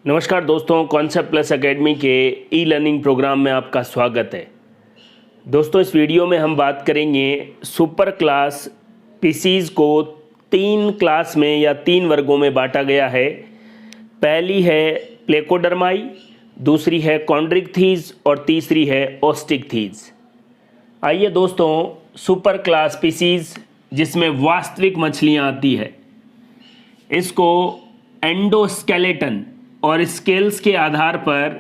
नमस्कार दोस्तों, concept plus academy के ई लर्निंग प्रोग्राम में आपका स्वागत है। दोस्तों, इस वीडियो में हम बात करेंगे सुपर क्लास स्पीसीज़ को 3 क्लास में या 3 वर्गों में बांटा गया है। पहली है प्लेकोडर्माई, दूसरी है कॉन्ड्रिक्थीज और तीसरी है ओस्टिकथीज। आइए दोस्तों, सुपर क्लास स्पीसीज़ जिसमें वास्तविक मछलियाँ आती है, इसको एंडोस्केलेटन और स्केल्स के आधार पर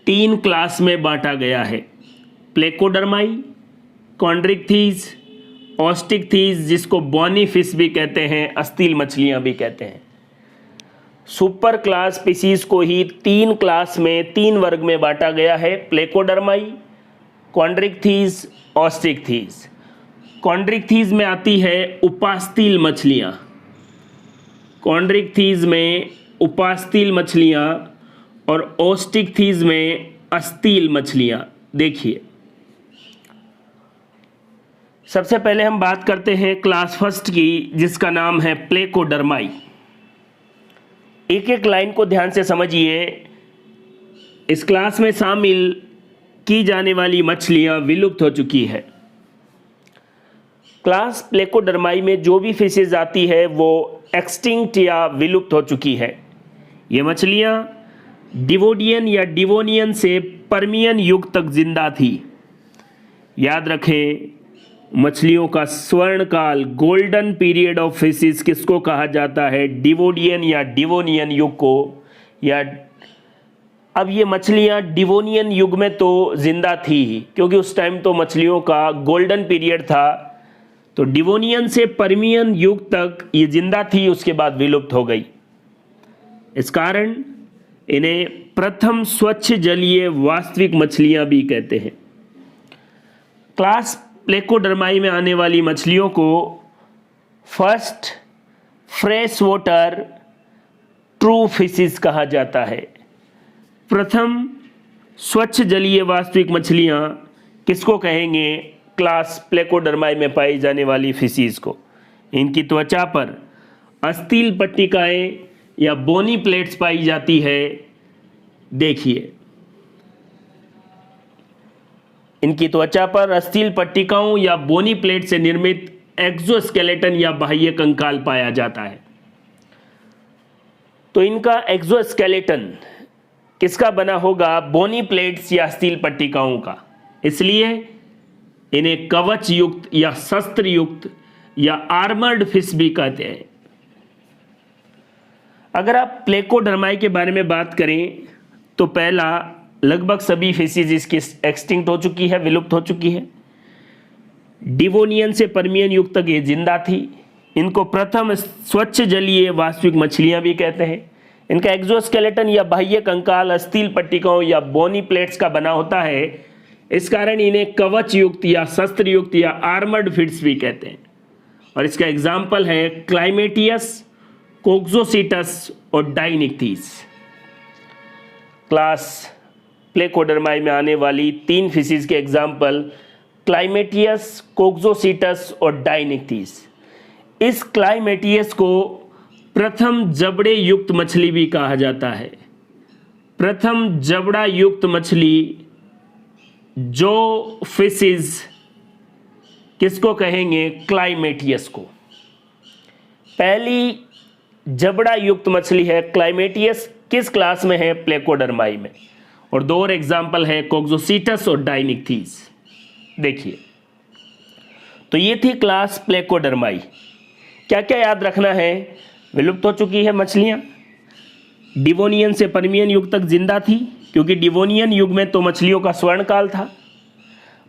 3 क्लास में बांटा गया है। प्लेकोडर्माई, कॉन्ड्रिक्थीज, ओस्टिकथीज जिसको बॉनी फिश भी कहते हैं, अस्तील मछलियां भी कहते हैं। सुपर क्लास स्पीसीज को ही 3 क्लास में 3 वर्ग में बांटा गया है। प्लेकोडर्माई, कॉन्ड्रिक्थीज, ओस्टिकथीज। कॉन्ड्रिक्थीज में आती है उपास्तील मछलियां। कॉन्ड्रिक्थीज में उपास्तील मछलियाँ और ओस्टिकथीज में अस्तील मछलियाँ। देखिए, सबसे पहले हम बात करते हैं क्लास फर्स्ट की, जिसका नाम है प्लेकोडर्माई। एक एक लाइन को ध्यान से समझिए। इस क्लास में शामिल की जाने वाली मछलियाँ विलुप्त हो चुकी है। क्लास प्लेकोडर्माई में जो भी फिशेज आती है वो एक्सटिंक्ट या विलुप्त हो चुकी है। ये मछलियाँ डिवोडियन या डिवोनियन से पर्मियन युग तक जिंदा थी। याद रखें, मछलियों का स्वर्णकाल, गोल्डन पीरियड ऑफ फिशेज किसको कहा जाता है? डिवोडियन या डिवोनियन युग को। या अब ये मछलियाँ डिवोनियन युग में तो जिंदा थी ही, क्योंकि उस टाइम तो मछलियों का गोल्डन पीरियड था। तो डिवोनियन से पर्मियन युग तक ये जिंदा थी, उसके बाद विलुप्त हो गई। इस कारण इन्हें प्रथम स्वच्छ जलीय वास्तविक मछलियां भी कहते हैं। क्लास प्लेकोडर्माई में आने वाली मछलियों को first fresh water true fishes कहा जाता है। प्रथम स्वच्छ जलीय वास्तविक मछलियां किसको कहेंगे? क्लास प्लेकोडर्माई में पाई जाने वाली फिशेज को। इनकी त्वचा पर अस्तील पट्टिकाएं या बोनी प्लेट्स पाई जाती है। देखिए, इनकी त्वचा पर अस्तील पट्टिकाओं या बोनी प्लेट से निर्मित एक्सोस्केलेटन या बाह्य कंकाल पाया जाता है। तो इनका एक्सोस्केलेटन किसका बना होगा? बोनी प्लेट्स या अस्तील पट्टिकाओं का। इसलिए इन्हें कवच युक्त या शस्त्र युक्त या आर्मर्ड फिश भी कहते हैं। अगर आप प्लेकोडर्माई के बारे में बात करें तो पहला, लगभग सभी फिशेज इसकी एक्सटिंक्ट हो चुकी है, विलुप्त हो चुकी है। डिवोनियन से पर्मियन युग तक ये जिंदा थी। इनको प्रथम स्वच्छ जलीय वास्तविक मछलियां भी कहते हैं। इनका एक्सोस्केलेटन या बाह्य कंकाल अस्तील पट्टिकाओं या बोनी प्लेट्स का बना होता है। इस कारण इन्हें कवच युक्त या शस्त्र युक्त या आर्मर्ड फिश भी कहते हैं। और इसका एग्जाम्पल है क्लाइमेटियस, कोक्सोसीटस और डाइनिक्थीस। क्लास प्लेकोडर्माई में आने वाली 3 फिशेज के एग्जाम्पल क्लाइमेटियस, कोक्सोसीटस और डाइनिक्थीस। इस क्लाइमेटियस को प्रथम जबड़े युक्त मछली भी कहा जाता है। प्रथम जबड़ा युक्त मछली जो फिशेज किसको कहेंगे? क्लाइमेटियस को। पहली जबड़ा युक्त मछली है क्लाइमेटियस, किस क्लास में है? प्लेकोडर्माई में। और 2 और एग्जाम्पल है कोक्सोसीटस और डाइनिक्थीस। देखिए, तो ये थी क्लास प्लेकोडर्माई। क्या क्या याद रखना है? विलुप्त हो चुकी है मछलियां, डिवोनियन से पर्मियन युग तक जिंदा थी, क्योंकि डिवोनियन युग में तो मछलियों का स्वर्णकाल था।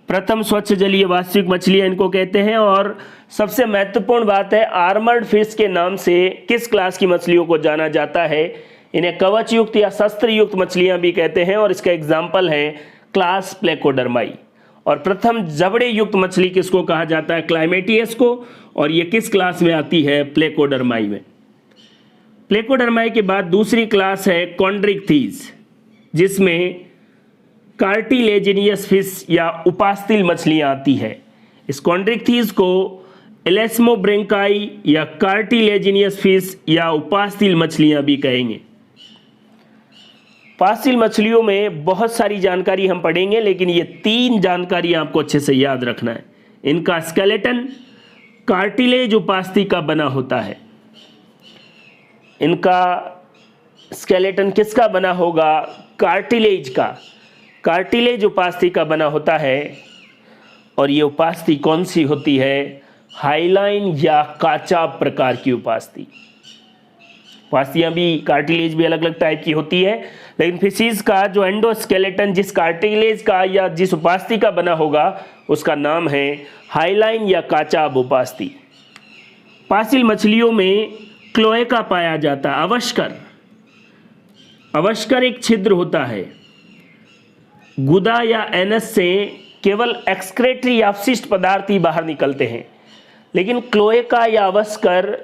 प्रथम स्वच्छ जलीय वास्तविक मछलियां इनको कहते हैं। और सबसे महत्वपूर्ण बात है, आर्मर्ड फिश के नाम से किस क्लास की मछलियों को जाना जाता है? इन्हें कवच युक्त या शस्त्र युक्त मछलियां भी कहते हैं। और इसका एग्जाम्पल है क्लास प्लेकोडर्माई। और प्रथम जबड़े युक्त मछली किसको कहा जाता है? क्लाइमेटियस को। और ये किस क्लास में आती है? प्लेकोडर्माई में। प्लेकोडर्माई के बाद दूसरी क्लास है कॉन्ड्रिक्थीज, जिसमें कार्टिलेजिनियस फिश या उपास्तील मछलियां आती है। इस कॉन्ड्रिक्थीज को एलेस्मोब्रेंकाई या कार्टिलेजिनियस फिश या उपास्थील मछलियां भी कहेंगे। उपास्थील मछलियों में बहुत सारी जानकारी हम पढ़ेंगे, लेकिन ये 3 जानकारी आपको अच्छे से याद रखना है। इनका स्केलेटन कार्टिलेज उपास्थि का बना होता है। इनका स्केलेटन किसका बना होगा? कार्टिलेज का। कार्टिलेज उपास्थि का बना होता है। और ये उपास्थि कौन सी होती है? हाइलाइन या काचा प्रकार की उपास्थि। उपास्थियां भी, कार्टिलेज भी अलग अलग टाइप की होती है, लेकिन फिशीज का जो एंडोस्केलेटन जिस कार्टिलेज का या जिस उपास्थि का बना होगा उसका नाम है हाइलाइन या काचाब उपास्थि। उपास्थील मछलियों में क्लोएका पाया जाता है। अवस्कर एक छिद्र होता है। गुदा या एनस से केवल एक्सक्रेटरी या अपशिष्ट पदार्थ ही बाहर निकलते हैं, लेकिन क्लोएका या अवस्कर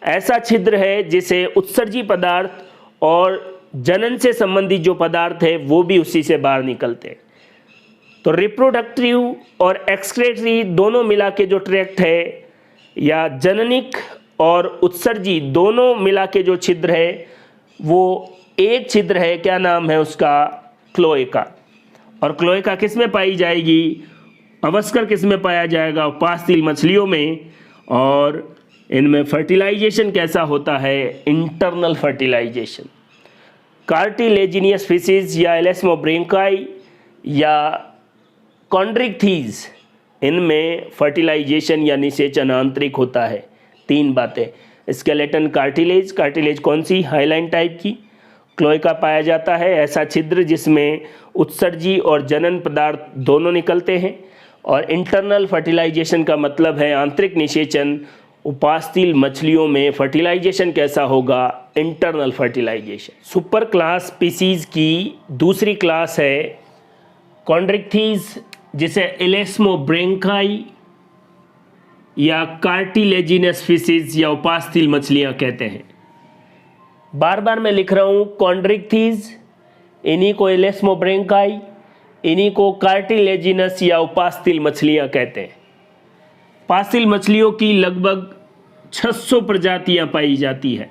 ऐसा छिद्र है जिसे उत्सर्जी पदार्थ और जनन से संबंधित जो पदार्थ है वो भी उसी से बाहर निकलते हैं। तो रिप्रोडक्टिव और एक्सक्रेटरी दोनों मिला के जो ट्रैक्ट है, या जननिक और उत्सर्जी दोनों मिला के जो छिद्र है, वो एक छिद्र है। क्या नाम है उसका? क्लोएका। और क्लोएका किस में पाई जाएगी? अवस्कर किस में पाया जाएगा? उपास्थील मछलियों में। और इनमें फर्टिलाइजेशन कैसा होता है? Internal fertilisation. कार्टिलेजिनियस फिशेज या एलेस्मोब्रेंकाई या कॉन्ड्रिक्थीज, इनमें फर्टिलाइजेशन या निषेचन आंतरिक होता है। 3 बातें। स्केलेटन कार्टिलेज, कार्टिलेज कौन सी? हाइलाइन टाइप की। क्लोएका पाया जाता है, ऐसा छिद्र जिसमें उत्सर्जी और जनन पदार्थ दोनों निकलते हैं। और इंटरनल फर्टिलाइजेशन का मतलब है आंतरिक निषेचन। उपास्थील मछलियों में फर्टिलाइजेशन कैसा होगा? Internal fertilization. Super class species की दूसरी क्लास है कॉन्ड्रिक्थीज, जिसे एलेस्मोब्रेंकाई या कार्टिलेजिनस फिशेज या उपास्थील मछलियां कहते हैं। बार बार मैं लिख रहा हूं कॉन्ड्रिक्थीज, इन्हीं को एलेस्मोब्रेंकाई, इन्हीं को कार्टिलेजिनस या उपास्थील मछलियां कहते हैं। उपास्थील मछलियों की लगभग 600 प्रजातियां पाई जाती है।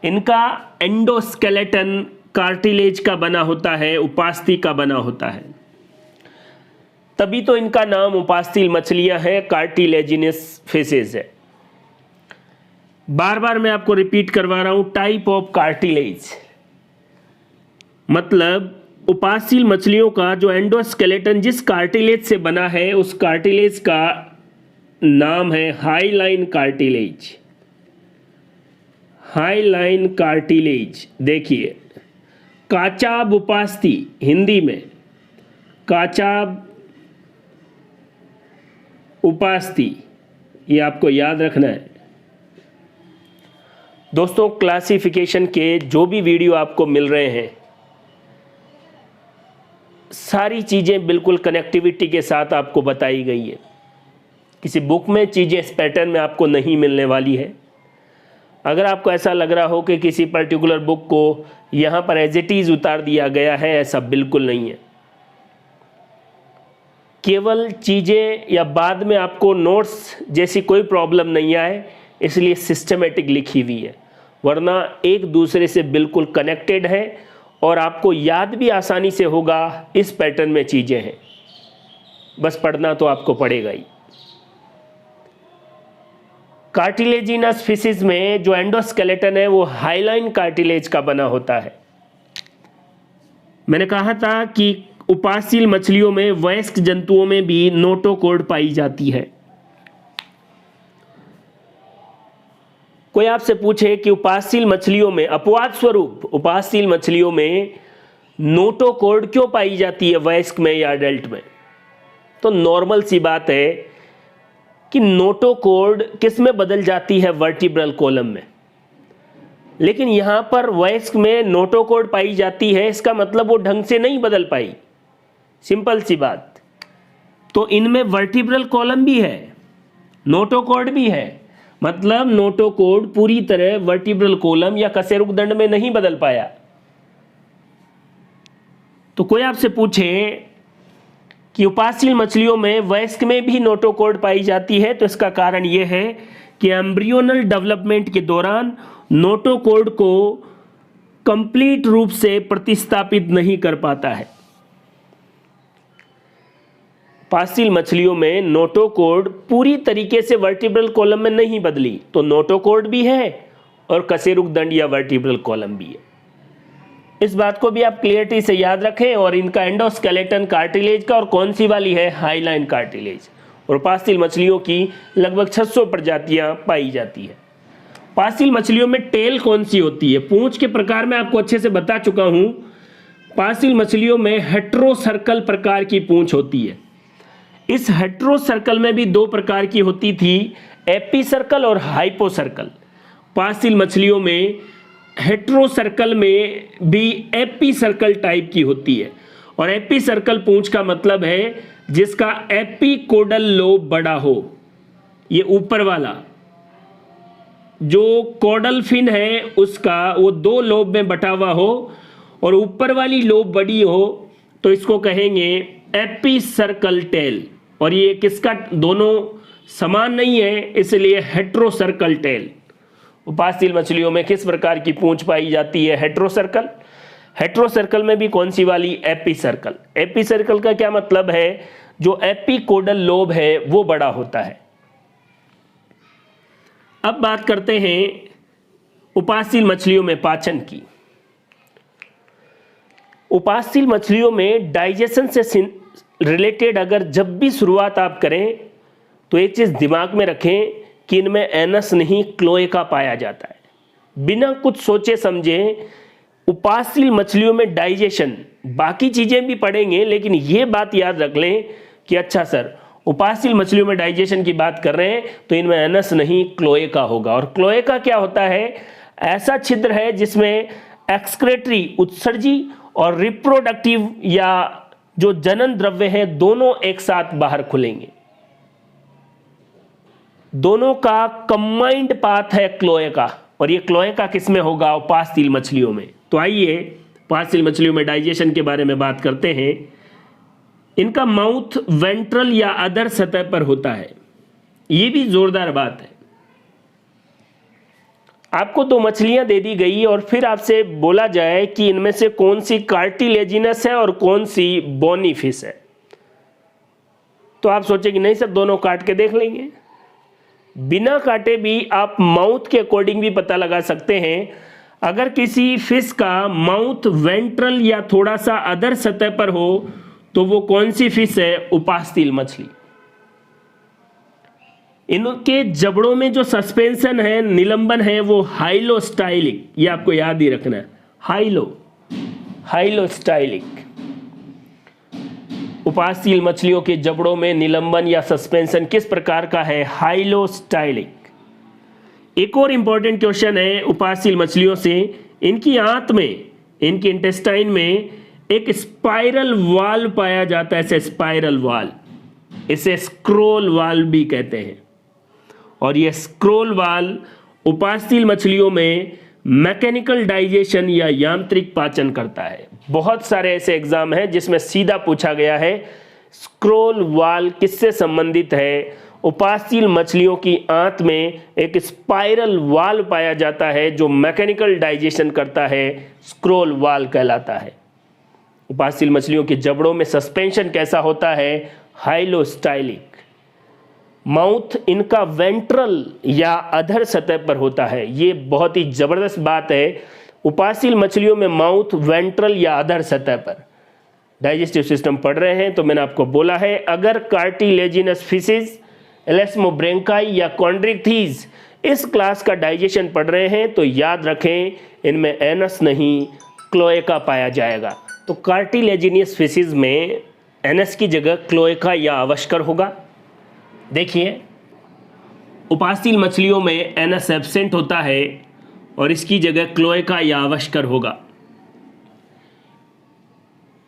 इनका एंडोस्केलेटन कार्टिलेज का बना होता है, उपास्थि का बना होता है, तभी तो इनका नाम उपास्थील मछलियां है, कार्टिलेजिनस फिशेज है। बार बार मैं आपको रिपीट करवा रहा हूं, टाइप ऑफ कार्टिलेज मतलब उपास्थील मछलियों का जो एंडोस्केलेटन जिस कार्टिलेज से बना है उस कार्टिलेज का नाम है हाइलाइन कार्टिलेज। Highline cartilage. देखिए, काचाब उपास्थि, हिंदी में काचाब उपास्थि, ये आपको याद रखना है। दोस्तों, क्लासिफिकेशन के जो भी वीडियो आपको मिल रहे हैं, सारी चीज़ें बिल्कुल कनेक्टिविटी के साथ आपको बताई गई है। किसी बुक में चीज़ें इस पैटर्न में आपको नहीं मिलने वाली है। अगर आपको ऐसा लग रहा हो कि किसी पर्टिकुलर बुक को यहाँ पर एज इट इज़ उतार दिया गया है, ऐसा बिल्कुल नहीं है। केवल चीज़ें या बाद में आपको नोट्स जैसी कोई प्रॉब्लम नहीं आए इसलिए सिस्टमेटिक लिखी हुई है, वरना एक दूसरे से बिल्कुल कनेक्टेड है और आपको याद भी आसानी से होगा। इस पैटर्न में चीज़ें हैं, बस पढ़ना तो आपको पड़ेगा ही। कार्टिलेजिनस फिशेज में जो एंडोस्केलेटन है वो हाइलाइन कार्टिलेज का बना होता है। मैंने कहा था कि उपास्थील मछलियों में वयस्क जंतुओं में भी नोटोकॉर्ड पाई जाती है। कोई आपसे पूछे कि उपास्थील मछलियों में, अपवाद स्वरूप उपास्थील मछलियों में नोटोकॉर्ड क्यों पाई जाती है वयस्क में या अडल्ट में, तो नॉर्मल सी बात है कि नोटोकॉर्ड किस में बदल जाती है? वर्टिब्रल कॉलम में। लेकिन यहां पर वयस्क में नोटोकॉर्ड पाई जाती है, इसका मतलब वो ढंग से नहीं बदल पाई, सिंपल सी बात। तो इनमें वर्टिब्रल कॉलम भी है, नोटोकॉर्ड भी है, मतलब नोटोकॉर्ड पूरी तरह वर्टिब्रल कॉलम या कशेरुकदंड में नहीं बदल पाया। तो कोई आपसे पूछे कि उपास्थील मछलियों में वयस्क में भी नोटोकॉर्ड पाई जाती है, तो इसका कारण यह है कि एम्ब्रियोनल डेवलपमेंट के दौरान नोटोकॉर्ड को कंप्लीट रूप से प्रतिस्थापित नहीं कर पाता है। उपास्थील मछलियों में नोटोकॉर्ड पूरी तरीके से वर्टिब्रल कॉलम में नहीं बदली, तो नोटोकॉर्ड भी है और कशेरुकदंड या वर्टिब्रल कॉलम भी है। इस बात को भी आप क्लियरिटी से याद रखें। और इनका एंडोस्केलेटन कार्टिलेज का और कौन सी वाली है, हाईलाइन कार्टिलेज। और उपास्थील मछलियों की लगभग 600 प्रजातियां पाई जाती है। उपास्थील मछलियों में टेल कौन सी होती है, पूंछ के प्रकार में आपको अच्छे से बता चुका हूं। उपास्थील मछलियों में हेट्रोसर्कल प्रकार की पूंछ होती है। इस हेट्रोसर्कल में भी दो प्रकार की होती थी, एपीसर्कल और हाइपोसर्कल। उपास्थील मछलियों में हेट्रोसर्कल में भी एपीसर्कल टाइप की होती है। और एपीसर्कल पूंछ का मतलब है जिसका एपीकोडल लोब बड़ा हो। ये ऊपर वाला जो कोडल फिन है उसका वो 2 लोब में बटा हुआ हो और ऊपर वाली लोब बड़ी हो, तो इसको कहेंगे एपीसर्कल टेल। और ये किसका, दोनों समान नहीं है, इसलिए हेट्रोसर्कल टेल। उपास्थील मछलियों में किस प्रकार की पूंछ पाई जाती है, हेट्रोसर्कल। हेट्रोसर्कल में भी कौन सी वाली, एपीसर्कल। एपीसर्कल का क्या मतलब है, जो एपीकोडल लोब है वो बड़ा होता है। अब बात करते हैं उपास्थील मछलियों में पाचन की। उपास्थील मछलियों में डाइजेशन से रिलेटेड अगर जब भी शुरुआत आप करें तो एक चीज दिमाग में रखें कि इनमें एनस नहीं क्लोएका पाया जाता है। बिना कुछ सोचे समझे उपास्थील मछलियों में डाइजेशन, बाकी चीजें भी पढ़ेंगे लेकिन ये बात याद रख लें कि अच्छा सर उपास्थील मछलियों में डाइजेशन की बात कर रहे हैं तो इनमें एनस नहीं क्लोएका होगा। और क्लोएका क्या होता है, ऐसा छिद्र है जिसमें एक्सक्रेटरी उत्सर्जी और रिप्रोडक्टिव या जो जनन द्रव्य है दोनों एक साथ बाहर खुलेंगे। दोनों का कंबाइंड पाथ है क्लोएका। और ये क्लोएका किसमें होगा, उपास्थील मछलियों में। तो आइए उपास्थील मछलियों में डाइजेशन के बारे में बात करते हैं। इनका माउथ वेंट्रल या अधर सतह पर होता है। ये भी जोरदार बात है। आपको 2 मछलियां दे दी गई और फिर आपसे बोला जाए कि इनमें से कौन सी कार्टिलेजिनस है और कौन सी बोनी फिश है, तो आप सोचेंगे नहीं सर दोनों काट के देख लेंगे। बिना काटे भी आप माउथ के अकॉर्डिंग भी पता लगा सकते हैं। अगर किसी फिश का माउथ वेंट्रल या थोड़ा सा अधर सतह पर हो तो वो कौन सी फिश है, उपास्थील मछली। इनके जबड़ों में जो सस्पेंशन है, निलंबन है, वो हाइलोस्टाइलिक, ये आपको याद ही रखना है, हाइलोस्टाइलिक। उपास्थील मछलियों के जबड़ों में निलंबन या सस्पेंशन किस प्रकार का है, हाइलोस्टाइलिक। एक और इंपॉर्टेंट क्वेश्चन है उपास्थील मछलियों से, इनकी आंत में, इनके इंटेस्टाइन में एक स्पाइरल वाल्व पाया जाता है, ऐसे स्पाइरल वाल्व, इसे स्क्रोल वाल्व भी कहते हैं। और यह स्क्रोल वाल्व उपास्थील मछलियों में मैकेनिकल डाइजेशन या यांत्रिक पाचन करता है। बहुत सारे ऐसे एग्जाम हैं जिसमें सीधा पूछा गया है स्क्रोल वाल्व किससे संबंधित है। उपास्थील मछलियों की आंत में एक स्पाइरल वाल्व पाया जाता है जो मैकेनिकल डाइजेशन करता है, स्क्रोल वाल्व कहलाता है। उपास्थील मछलियों के जबड़ों में सस्पेंशन कैसा होता है, हाइलोस्टाइलिक। माउथ इनका वेंट्रल या अधर सतह पर होता है। ये बहुत ही जबरदस्त बात है, उपास्थील मछलियों में माउथ वेंट्रल या अधर सतह पर। डाइजेस्टिव सिस्टम पढ़ रहे हैं तो मैंने आपको बोला है, अगर कार्टिलेजिनस फिशेस, एलेस्मोब्रेंकाई या कॉन्ड्रिक्थीज इस क्लास का डाइजेशन पढ़ रहे हैं तो याद रखें इनमें एनस नहीं क्लोएका पाया जाएगा। तो कार्टिलेजिनियस फिशेस में एनस की जगह क्लोएका या अवस्कर होगा। देखिए उपास्थील मछलियों में एनस एब्सेंट होता है और इसकी जगह क्लोएका या अवस्कर होगा।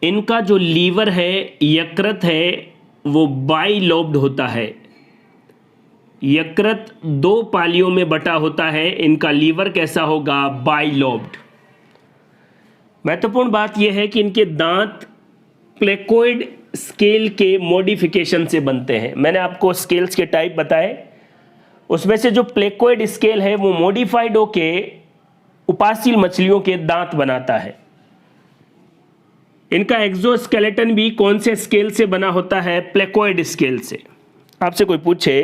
इनका जो लीवर है, यकृत है, वो बाइलोब्ड होता है। यकृत 2 पालियों में बटा होता है, इनका लीवर कैसा होगा, बाइलोब्ड। महत्वपूर्ण बात यह है कि इनके दांत प्लेकोइड स्केल के मॉडिफिकेशन से बनते हैं। मैंने आपको स्केल्स के टाइप बताए, उसमें से जो प्लेकोइड स्केल है वो मॉडिफाइड होके उपासील मछलियों के दांत बनाता है। इनका एक्सोस्केलेटन भी कौन से स्केल से बना होता है? प्लेकोइड स्केल से। आपसे कोई पूछे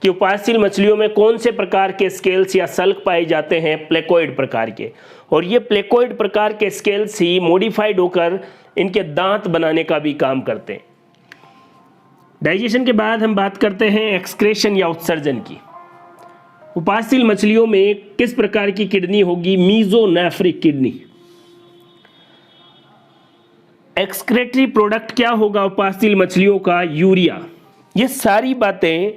कि उपासील मछलियों में कौन से प्रकार के स्केल्स या सल्क पाए जाते हैं? प्लेकोइड प्रकार के। और ये प्लेकोइड प्रकार के स्केल्स ही मॉडिफाइड होकर इनके दांत बनाने का भी काम करते हैं। डाइजेशन के बाद हम बात करते हैं एक्सक्रेशन या उत्सर्जन की। उपासील मछलियों में किस प्रकार की किडनी होगी? Mesonephric kidney. एक्सक्रेटरी प्रोडक्ट क्या होगा उपासील मछलियों का? यूरिया। ये सारी बातें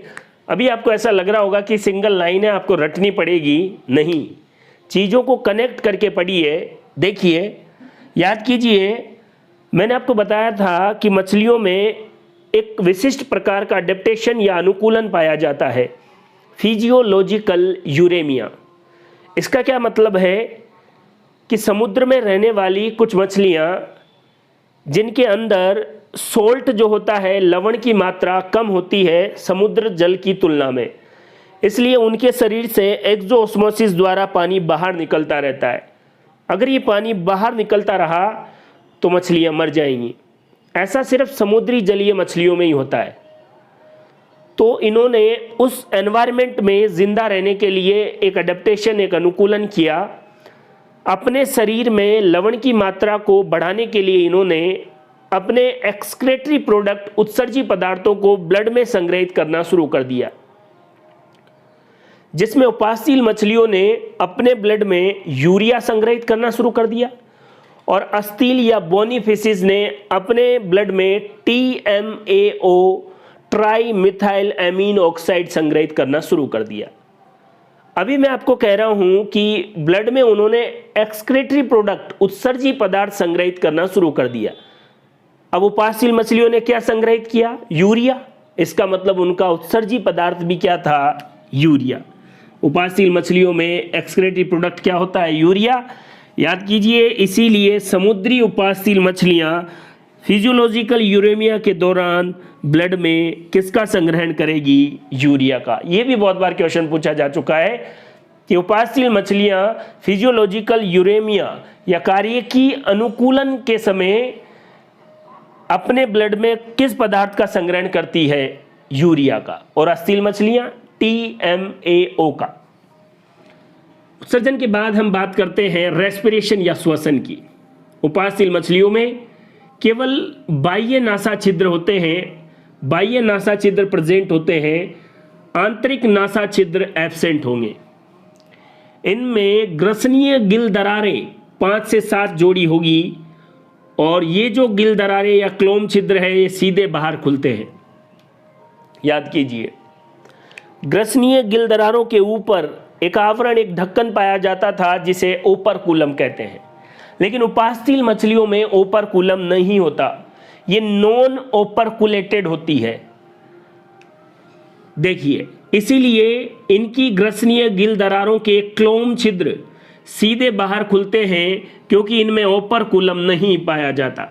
अभी आपको ऐसा लग रहा होगा कि सिंगल लाइन है, आपको रटनी पड़ेगी। नहीं, चीज़ों को कनेक्ट करके पढ़िए। देखिए, याद कीजिए, मैंने आपको बताया था कि मछलियों में एक विशिष्ट प्रकार का अडेप्टेशन या अनुकूलन पाया जाता है, फिजियोलॉजिकल यूरेमिया। इसका क्या मतलब है कि समुद्र में रहने वाली कुछ मछलियाँ जिनके अंदर सोल्ट जो होता है, लवण की मात्रा कम होती है समुद्र जल की तुलना में, इसलिए उनके शरीर से एक्सोऑस्मोसिस द्वारा पानी बाहर निकलता रहता है। अगर ये पानी बाहर निकलता रहा तो मछलियाँ मर जाएंगी। ऐसा सिर्फ समुद्री जलीय मछलियों में ही होता है। तो इन्होंने उस एनवायरनमेंट में जिंदा रहने के लिए एक अडेप्टेशन, एक अनुकूलन किया। अपने शरीर में लवण की मात्रा को बढ़ाने के लिए इन्होंने अपने एक्सक्रेटरी प्रोडक्ट, उत्सर्जी पदार्थों को ब्लड में संग्रहित करना शुरू कर दिया, जिसमें उपासील मछलियों ने अपने ब्लड में यूरिया संग्रहित करना शुरू कर दिया और अस्तील या बोनी फिशेस ने अपने ब्लड में TMAO, tri methyl amine oxide संग्रहित करना शुरू कर दिया। अभी मैं आपको कह रहा हूं कि ब्लड में उन्होंने एक्सक्रेटरी प्रोडक्ट, उत्सर्जी पदार्थ संग्रहित करना शुरू कर दिया। अब उपासील मछलियों ने क्या संग्रहित किया? यूरिया। इसका मतलब उनका उत्सर्जी पदार्थ भी क्या था? यूरिया। उपासील मछलियों में एक्सक्रेटरी प्रोडक्ट क्या होता है? यूरिया। याद कीजिए, इसीलिए समुद्री उपासील मछलियां फिजियोलॉजिकल यूरेमिया के दौरान ब्लड में किसका संग्रहण करेगी? यूरिया का। यह भी बहुत बार क्वेश्चन पूछा जा चुका है कि उपासील मछलियां फिजियोलॉजिकल यूरेमिया या कार्यकी अनुकूलन के समय अपने ब्लड में किस पदार्थ का संग्रहण करती है? यूरिया का। और अस्तील मछलियां TMAO का। उत्सर्जन के बाद हम बात करते हैं रेस्पिरेशन या श्वसन की। उपासील मछलियों में केवल बाह्य नासा छिद्र होते हैं, बाह्य नासा छिद्र प्रेजेंट होते हैं, आंतरिक नासा छिद्र एब्सेंट होंगे। इनमें ग्रसनीय गिल दरारें 5 से 7 जोड़ी होगी और ये जो गिल दरारें या क्लोम छिद्र है ये सीधे बाहर खुलते हैं। याद कीजिए, ग्रसनीय गिल दरारों के ऊपर एक आवरण, एक ढक्कन पाया जाता था जिसे ओपरकुलम कहते हैं, लेकिन उपासील मछलियों में ओपरकुलम नहीं होता, ये नॉन ओपरकुलेटेड होती है। देखिए, इसीलिए इनकी ग्रसनीय गिल दरारों के क्लोम छिद्र सीधे बाहर खुलते हैं क्योंकि इनमें ओपरकुलम नहीं पाया जाता।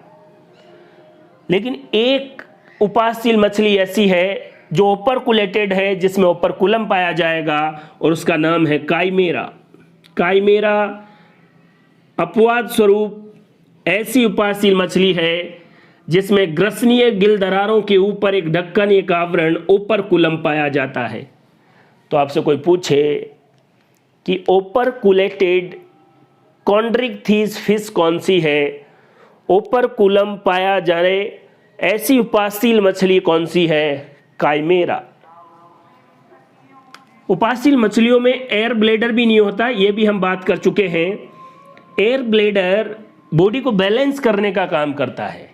लेकिन एक उपासील मछली ऐसी है जो ओपरकुलेटेड है, जिसमें ओपरकुलम पाया जाएगा और उसका नाम है काइमेरा। काइमेरा अपवाद स्वरूप ऐसी उपासील मछली है जिसमें ग्रसनीय गिल दरारों के ऊपर एक ढक्कन, एक आवरण, ओपरकुलम पाया जाता है। तो आपसे कोई पूछे कि ओपरकुलेटेड कॉन्ड्रिकथीस फिश कौन सी है, ओपरकुलम पाया जाए ऐसी उपासील मछली कौन सी है? काइमेरा। उपासील मछलियों में एयर ब्लेडर भी नहीं होता, ये भी हम बात कर चुके हैं। एयर ब्लेडर बॉडी को बैलेंस करने का काम करता है।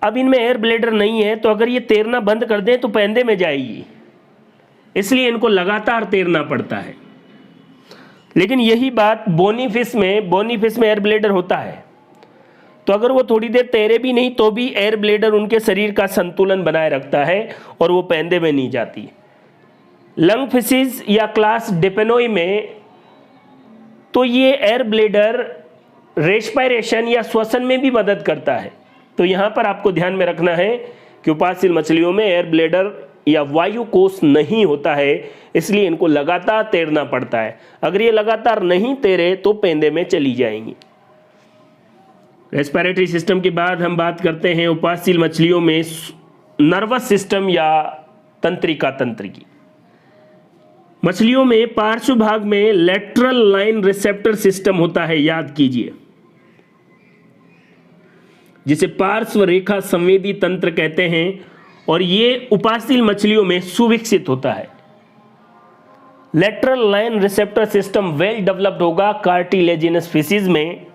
अब इनमें एयर ब्लेडर नहीं है तो अगर ये तैरना बंद कर दें तो पैंदे में जाएगी, इसलिए इनको लगातार तैरना पड़ता है। लेकिन यही बात बोनी फिश में एयर ब्लेडर होता है, तो अगर वो थोड़ी देर तैरे भी नहीं तो भी एयर ब्लेडर उनके शरीर का संतुलन बनाए रखता है और वो पैंदे में नहीं जाती। लंग फिशेस या क्लास डिपेनोई में तो ये एयर ब्लेडर रेस्पिरेशन या श्वसन में भी मदद करता है। तो यहाँ पर आपको ध्यान में रखना है कि उपासशील मछलियों में एयर ब्लैडर या वायु कोष नहीं होता है, इसलिए इनको लगातार तैरना पड़ता है। अगर ये लगातार नहीं तैरे तो पेंदे में चली जाएंगी। रेस्पिरेटरी सिस्टम के बाद हम बात करते हैं उपासशील मछलियों में नर्वस सिस्टम या तंत्रिका तंत्र की। मछलियों में पार्श्व भाग में लेटरल लाइन रिसेप्टर सिस्टम होता है, याद कीजिए, जिसे पार्श्व रेखा संवेदी तंत्र कहते हैं, और ये उपासशील मछलियों में सुविकसित होता है। Lateral line receptor system well developed होगा कार्टिलेजिनस फिशेज में।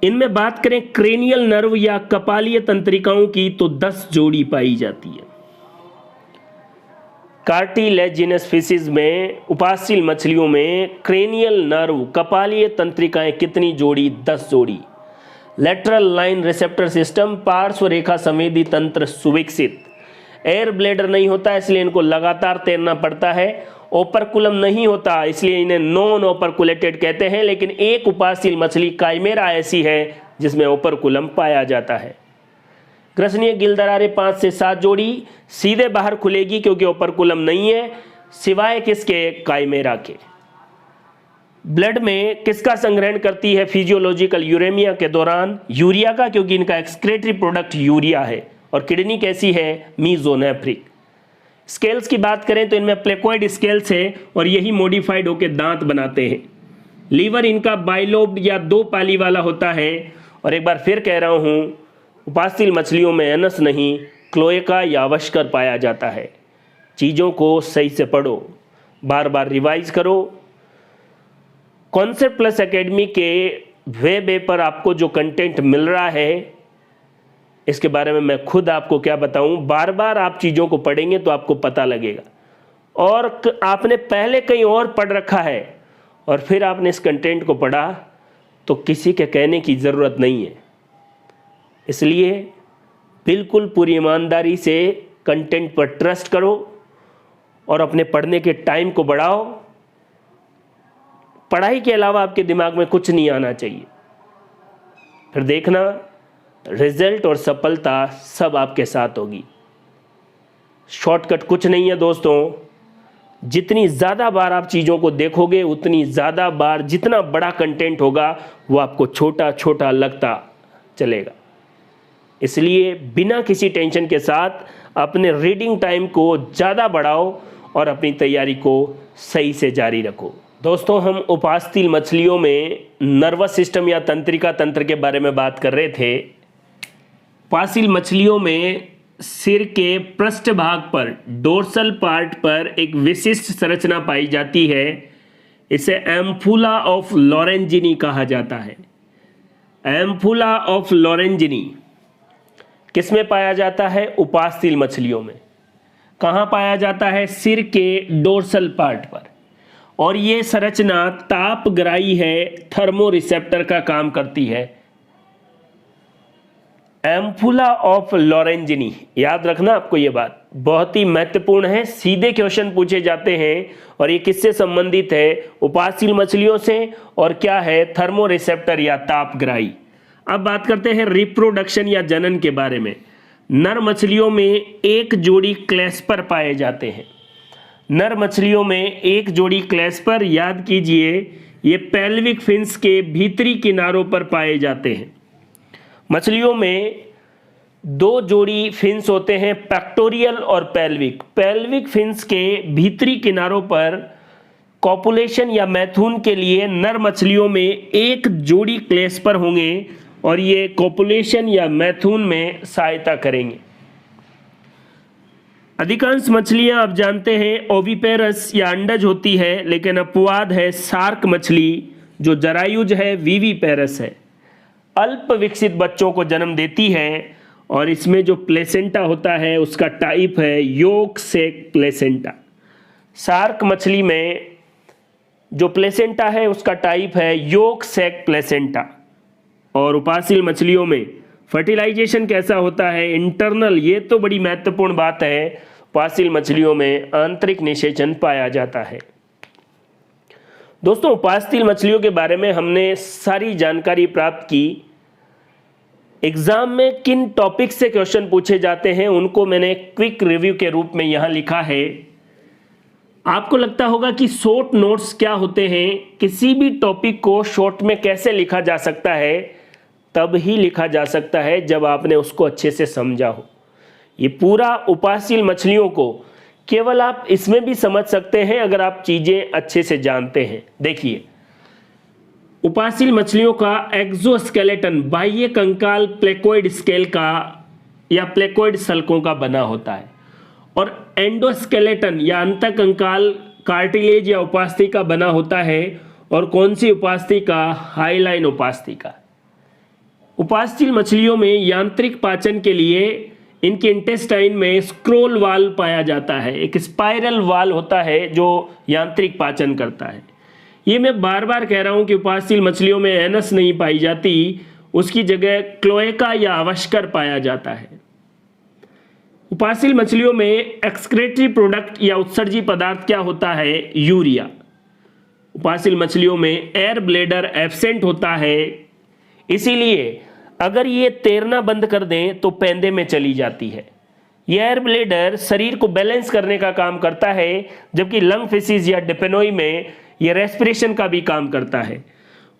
इनमें बात करें क्रेनियल नर्व या कपालीय तंत्रिकाओं की तो 10 जोड़ी पाई जाती है। कार्टिलेजिनस फिशेज में, उपासशील मछलियों में क्रेनियल नर्व कपालीय तंत्रिकाएं कितनी जोड़ी? 10 जोड़ी। लेटरल लाइन रिसेप्टर सिस्टम, पार्श्व रेखा संवेदी तंत्र सुविकसित। एयर ब्लैडर नहीं होता इसलिए इनको लगातार तैरना पड़ता है। ओपरकुलम नहीं होता इसलिए इन्हें नॉन ओपरकुलेटेड कहते हैं, लेकिन एक उपासशील मछली काइमेरा ऐसी है जिसमें ओपरकुलम पाया जाता है। ग्रसनीय गिलदरारें 5 से 7 जोड़ी सीधे बाहर खुलेगी क्योंकि ओपरकुलम नहीं है, सिवाय किसके? काइमेरा के। ब्लड में किसका संग्रहण करती है फिजियोलॉजिकल यूरेमिया के दौरान? यूरिया का, क्योंकि इनका एक्सक्रेटरी प्रोडक्ट यूरिया है। और किडनी कैसी है? मीजोनेफ्रिक। स्केल्स की बात करें तो इनमें प्लेकोइड स्केल्स है और यही मॉडिफाइड होकर दांत बनाते हैं। लीवर इनका बाइलोब्ड या 2 पाली वाला होता है। और एक बार फिर कह रहा हूं, उपासशील मछलियों में एनस नहीं, क्लोएका या अवस्कर पाया जाता है। चीज़ों को सही से पढ़ो, बार बार रिवाइज करो। कॉन्सेप्ट प्लस एकेडमी के वेब पर आपको जो कंटेंट मिल रहा है इसके बारे में मैं खुद आपको क्या बताऊं, बार बार आप चीज़ों को पढ़ेंगे तो आपको पता लगेगा। और आपने पहले कहीं और पढ़ रखा है और फिर आपने इस कंटेंट को पढ़ा तो किसी के कहने की ज़रूरत नहीं है। इसलिए बिल्कुल पूरी ईमानदारी से कंटेंट पर ट्रस्ट करो और अपने पढ़ने के टाइम को बढ़ाओ। पढ़ाई के अलावा आपके दिमाग में कुछ नहीं आना चाहिए। फिर देखना रिजल्ट और सफलता सब आपके साथ होगी। शॉर्टकट कुछ नहीं है दोस्तों। जितनी ज़्यादा बार आप चीज़ों को देखोगे उतनी ज़्यादा बार जितना बड़ा कंटेंट होगा वो आपको छोटा छोटा लगता चलेगा। इसलिए बिना किसी टेंशन के साथ अपने रीडिंग टाइम को ज़्यादा बढ़ाओ और अपनी तैयारी को सही से जारी रखो। दोस्तों, हम उपासशील मछलियों में नर्वस सिस्टम या तंत्रिका तंत्र के बारे में बात कर रहे थे। उपासशील मछलियों में सिर के पृष्ठभाग पर, डोर्सल पार्ट पर एक विशिष्ट संरचना पाई जाती है। इसे एम्फुला ऑफ लॉरेंजिनी कहा जाता है। एम्फुला ऑफ लॉरेंजिनी किसमें पाया जाता है? उपासशील मछलियों में। कहाँ पाया जाता है? सिर के डोर्सल पार्ट पर। और ये संरचना तापग्राही है, थर्मो रिसेप्टर का काम करती है। एम्फुला ऑफ लॉरेंजिनी, याद रखना आपको ये बात बहुत ही महत्वपूर्ण है। सीधे क्वेश्चन पूछे जाते हैं और ये किससे संबंधित है? उपासशील मछलियों से। और क्या है? थर्मो रिसेप्टर या तापग्राही। अब बात करते हैं रिप्रोडक्शन या जनन के बारे में। नर मछलियों में एक जोड़ी क्लैस्पर पाए जाते हैं। नर मछलियों में एक जोड़ी क्लैस्पर, याद कीजिए, ये पेल्विक फिन्स के भीतरी किनारों पर पाए जाते हैं। मछलियों में 2 जोड़ी फिन्स होते हैं, पेक्टोरियल और पेल्विक। पेल्विक फिन्स के भीतरी किनारों पर कॉपुलेशन या मैथुन के लिए नर मछलियों में एक जोड़ी क्लैस्पर होंगे और ये कॉपुलेशन या मैथुन में सहायता करेंगे। अधिकांश मछलियां आप जानते हैं ओविपेरस या अंडज होती है, लेकिन अपवाद है शार्क मछली जो जरायुज है, विविपेरस है। अल्प विकसित बच्चों को जन्म देती है और इसमें जो प्लेसेंटा होता है उसका टाइप है योक सेक प्लेसेंटा। शार्क मछली में जो प्लेसेंटा है उसका टाइप है योक सेक प्लेसेंटा। और उपासशील मछलियों में फर्टिलाइजेशन कैसा होता है? इंटरनल। ये तो बड़ी महत्वपूर्ण बात है। उपासशील मछलियों में आंतरिक निषेचन पाया जाता है। दोस्तों, उपासशील मछलियों के बारे में हमने सारी जानकारी प्राप्त की। एग्जाम में किन टॉपिक से क्वेश्चन पूछे जाते हैं उनको मैंने क्विक रिव्यू के रूप में यहां लिखा है। आपको लगता होगा कि शॉर्ट नोट्स क्या होते हैं, किसी भी टॉपिक को शॉर्ट में कैसे लिखा जा सकता है, तब ही लिखा जा सकता है जब आपने उसको अच्छे से समझा हो। ये पूरा उपासील मछलियों को केवल आप इसमें भी समझ सकते हैं अगर आप चीजें अच्छे से जानते हैं। देखिए, उपासील मछलियों का एक्सोस्केलेटन बाह्य कंकाल प्लेकोइड स्केल का या प्लेकोइड सल्कों का बना होता है और एंडोस्केलेटन या अंतःकंकाल कार्टिलेज या उपास्थि का बना होता है। और कौन सी उपास्थि का? हाइलाइन उपास्थि का। उपास्थील मछलियों में यांत्रिक पाचन के लिए इनके इंटेस्टाइन में स्क्रोल वाल पाया जाता है। एक स्पाइरल वाल होता है जो यांत्रिक पाचन करता है। ये मैं बार बार कह रहा हूं कि उपास्थील मछलियों में एनस नहीं पाई जाती, उसकी जगह क्लोएका या अवस्कर पाया जाता है। उपास्थील मछलियों में एक्सक्रेटरी प्रोडक्ट या उत्सर्जी पदार्थ क्या होता है? यूरिया। उपास्थील मछलियों में एयर ब्लेडर एब्सेंट होता है, इसीलिए अगर ये तैरना बंद कर दें तो पैंदे में चली जाती है। ये एयर ब्लेडर शरीर को बैलेंस करने का काम करता है, जबकि लंग फिशिज या डिपेनोई में ये रेस्पिरेशन का भी काम करता है।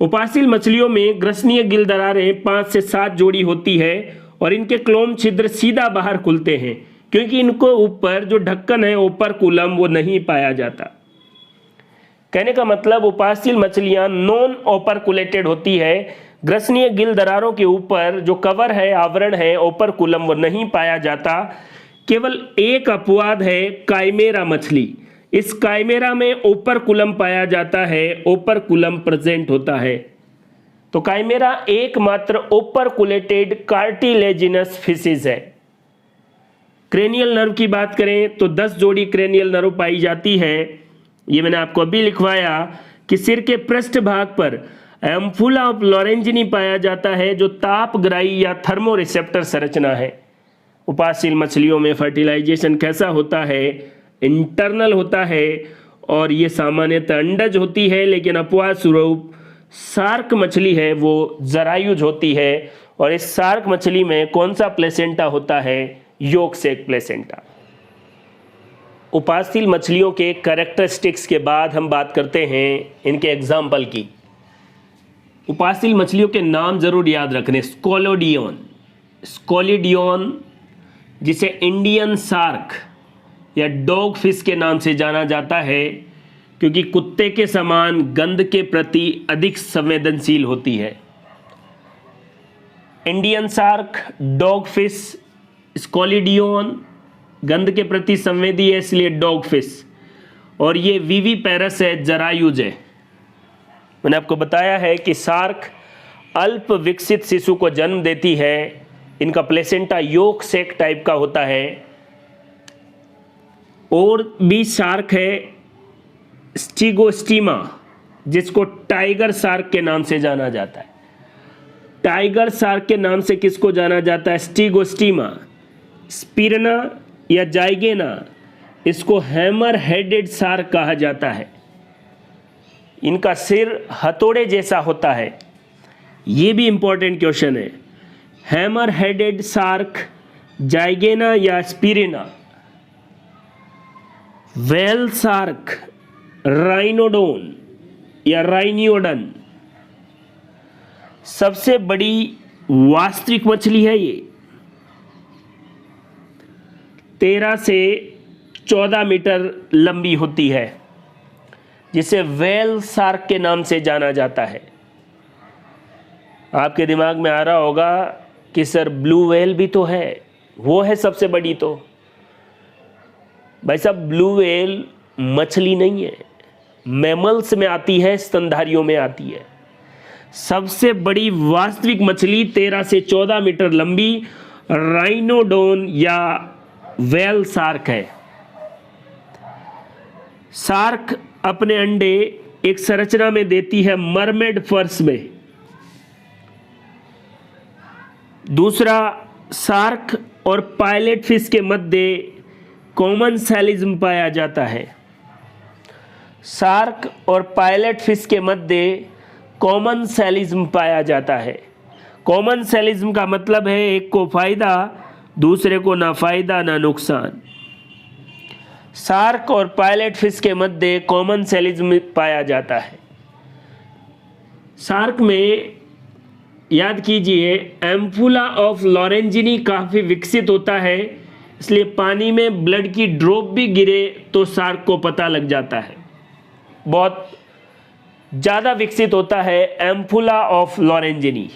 उपासील मछलियों में ग्रसनीय गिल दरारें 5 से 7 जोड़ी होती है और इनके क्लोम छिद्र सीधा बाहर खुलते हैं, क्योंकि इनको ऊपर जो ढक्कन है ओपरकुलम वो नहीं पाया जाता। कहने का मतलब उपासील मछलियां नॉन ओपरकुलेटेड होती है। ग्रसनीय गिल दरारों के ऊपर जो कवर है, आवरण है ओपरकुलम, वो नहीं पाया जाता। केवल एक अपवाद है काइमेरा मछली। इस काइमेरा में ओपरकुलम पाया जाता है, ओपरकुलम प्रेजेंट होता है। तो काइमेरा एकमात्र ओपरकुलेटेड कार्टिलेजिनस फिशिज है। क्रेनियल नर्व की बात करें तो 10 जोड़ी क्रेनियल नर्व पाई जाती है। ये मैंने आपको अभी लिखवाया कि सिर के पृष्ठ भाग पर एम्फुला ऑफ लॉरेंजिनी पाया जाता है, जो तापग्राही या थर्मो रिसेप्टर संरचना है। उपासील मछलियों में फर्टिलाइजेशन कैसा होता है? इंटरनल होता है और ये सामान्यतः अंडज होती है, लेकिन अपवाद स्वरूप शार्क मछली है वो जरायुज होती है। और इस शार्क मछली में कौन सा प्लेसेंटा होता है? योक सेक प्लेसेंटा। उपासील मछलियों के कैरेक्टरिस्टिक्स के बाद हम बात करते हैं इनके एग्जाम्पल की। उपासील मछलियों के नाम जरूर याद रखने। स्कोलोडियन, स्कोलिडियन, जिसे इंडियन शार्क या डॉग फिश के नाम से जाना जाता है, क्योंकि कुत्ते के समान गंध के प्रति अधिक संवेदनशील होती है। इंडियन शार्क, डॉग फिश, स्कोलिडियन गंध के प्रति संवेदी है, इसलिए डॉग फिश। और ये विविपेरस है, जरायुज है। मैंने आपको बताया है कि शार्क अल्प विकसित शिशु को जन्म देती है। इनका प्लेसेंटा योक सेक टाइप का होता है। और भी शार्क है स्टिगोस्टीमा, जिसको टाइगर शार्क के नाम से जाना जाता है। टाइगर शार्क के नाम से किसको जाना जाता है? स्टिगोस्टीमा। स्पिरना या जाइगेना, इसको हैमर हेडेड शार्क कहा जाता है। इनका सिर हथौड़े जैसा होता है। ये भी इंपॉर्टेंट क्वेश्चन है। हैमर हेडेड शार्क, जाइगेना या स्पिरिना। वेल शार्क, राइनोडोन या राइनियोडन, सबसे बड़ी वास्तविक मछली है। ये 13 से 14 मीटर लंबी होती है, जिसे वेल शार्क के नाम से जाना जाता है। आपके दिमाग में आ रहा होगा कि सर ब्लू व्हेल भी तो है, वो है सबसे बड़ी। तो भाई साहब, ब्लू व्हेल मछली नहीं है, मैमल्स में आती है, स्तनधारियों में आती है। सबसे बड़ी वास्तविक मछली 13 से 14 मीटर लंबी राइनोडोन या वेल शार्क है। शार्क अपने अंडे एक संरचना में देती है, मरमेड फर्श में। दूसरा, शार्क और पायलट फिश के मध्य कॉमन सेलिज्म पाया जाता है। शार्क और पायलट फिश के मध्य कॉमन सेलिज्म पाया जाता है। कॉमनसेलिज्म का मतलब है एक को फायदा, दूसरे को ना फायदा ना नुकसान। शार्क और पायलट फिश के मध्य कॉमनसेलिज्म पाया जाता है। शार्क में याद कीजिए एम्फुला ऑफ लॉरेंजिनी काफ़ी विकसित होता है, इसलिए पानी में ब्लड की ड्रॉप भी गिरे तो शार्क को पता लग जाता है। बहुत ज़्यादा विकसित होता है एम्फुला ऑफ लॉरेंजिनी।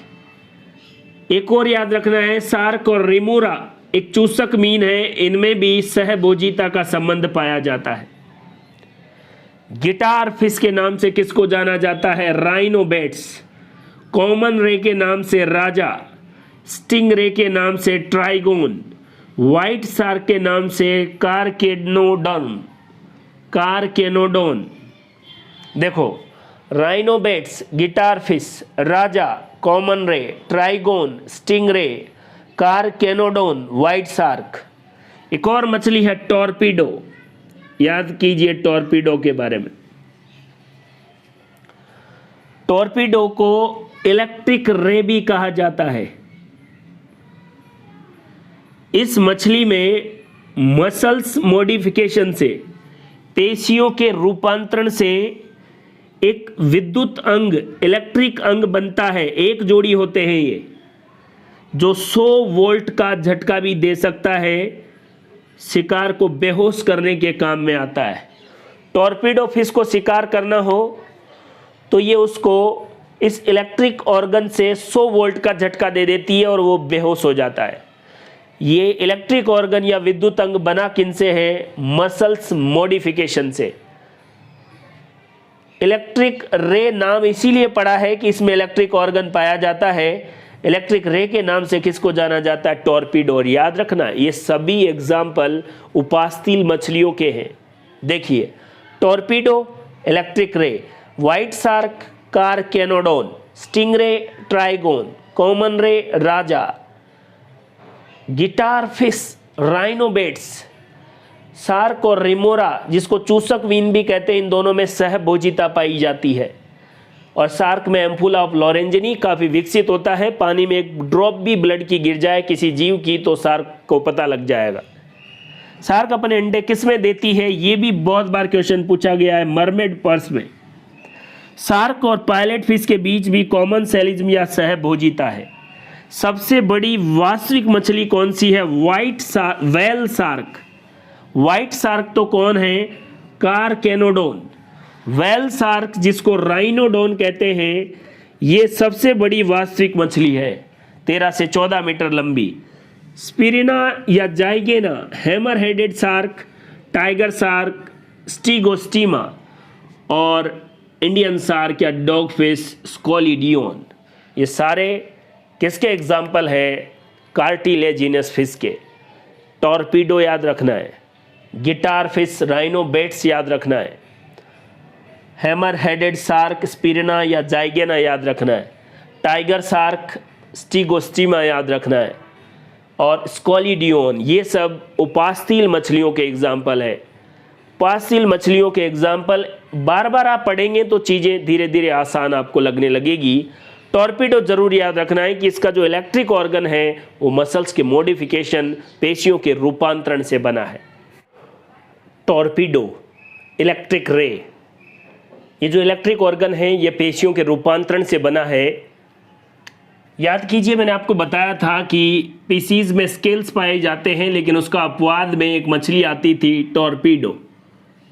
एक और याद रखना है, शार्क और रिमोरा एक चूसक मीन है, इनमें भी सहभोजिता का संबंध पाया जाता है। गिटार फिश के नाम से किसको जाना जाता है? राइनोबेट्स। कॉमन रे के नाम से राजा, स्टिंग रे के नाम से ट्राइगोन, व्हाइट शार्क के नाम से कारकेनोडोन। देखो, राइनोबेट्स, गिटार फिश, राजा, कॉमन रे, ट्राइगोन, स्टिंग रे, कारकेनोडोन, व्हाइट शार्क। एक और मछली है टॉर्पीडो। याद कीजिए टॉर्पीडो के बारे में। टॉर्पीडो को इलेक्ट्रिक रे भी कहा जाता है। इस मछली में मसल्स मॉडिफिकेशन से, पेशियों के रूपांतरण से एक विद्युत अंग, इलेक्ट्रिक अंग बनता है। एक जोड़ी होते हैं ये, जो 100 वोल्ट का झटका भी दे सकता है, शिकार को बेहोश करने के काम में आता है। टॉर्पीडो फिश को शिकार करना हो तो ये उसको इस इलेक्ट्रिक ऑर्गन से 100 वोल्ट का झटका दे देती है और वो बेहोश हो जाता है। ये इलेक्ट्रिक ऑर्गन या विद्युत अंग बना किनसे है? मसल्स मॉडिफिकेशन से। इलेक्ट्रिक रे नाम इसीलिए पड़ा है कि इसमें इलेक्ट्रिक ऑर्गन पाया जाता है। इलेक्ट्रिक रे के नाम से किसको जाना जाता है? टॉर्पीडो। और याद रखना, ये सभी एग्जाम्पल उपास्थील मछलियों के हैं। देखिए, torpedo, electric ray, white shark, carcharodon, stingray, trigon, common ray, raja, guitar fish, rhinobates, shark और रिमोरा जिसको चूसक वीन भी कहते हैं, इन दोनों में सहभोजिता पाई जाती है। और शार्क में एम्फुला ऑफ लॉरेंजिनी काफ़ी विकसित होता है। पानी में एक ड्रॉप भी ब्लड की गिर जाए किसी जीव की तो शार्क को पता लग जाएगा। शार्क अपने अंडे किस में देती है? ये भी बहुत बार क्वेश्चन पूछा गया है, मरमेड पर्स में। शार्क और पायलट फिश के बीच भी कॉमनसेलिज्म या सहभोजिता है। सबसे बड़ी वास्तविक मछली कौन सी है? Whale shark. व्हाइट शार्क तो कौन है? कारकेनोडोन। व्हेल शार्क जिसको राइनोडोन कहते हैं, ये सबसे बड़ी वास्तविक मछली है, 13 से 14 मीटर लंबी। स्पिरिना या zygaena, hammer headed shark, tiger shark, stegostoma और इंडियन शार्क या डॉग फिश स्कोलिडियन, ये सारे किसके एग्जाम्पल है? कार्टिलेजिनस फिश के। टॉर्पीडो याद रखना है, गिटार फिश, राइनोबेट्स याद रखना है, हैमर हेडेड शार्क, स्पिरिना या जाइगेना याद रखना है, टाइगर शार्क, स्टिगोस्टीमा याद रखना है, और स्कोलिडियन। ये सब उपास्थील मछलियों के एग्जाम्पल है। उपास्थील मछलियों के एग्जाम्पल बार बार आप पढ़ेंगे तो चीज़ें धीरे धीरे आसान आपको लगने लगेगी। टॉर्पीडो जरूर याद रखना है कि इसका जो इलेक्ट्रिक ऑर्गन है वो मसल्स के मॉडिफिकेशन, पेशियों के रूपांतरण से बना है। टॉर्पीडो, इलेक्ट्रिक रे, ये जो इलेक्ट्रिक ऑर्गन है ये पेशियों के रूपांतरण से बना है। याद कीजिए, मैंने आपको बताया था कि पीसीज में स्केल्स पाए जाते हैं, लेकिन उसका अपवाद में एक मछली आती थी टॉर्पीडो।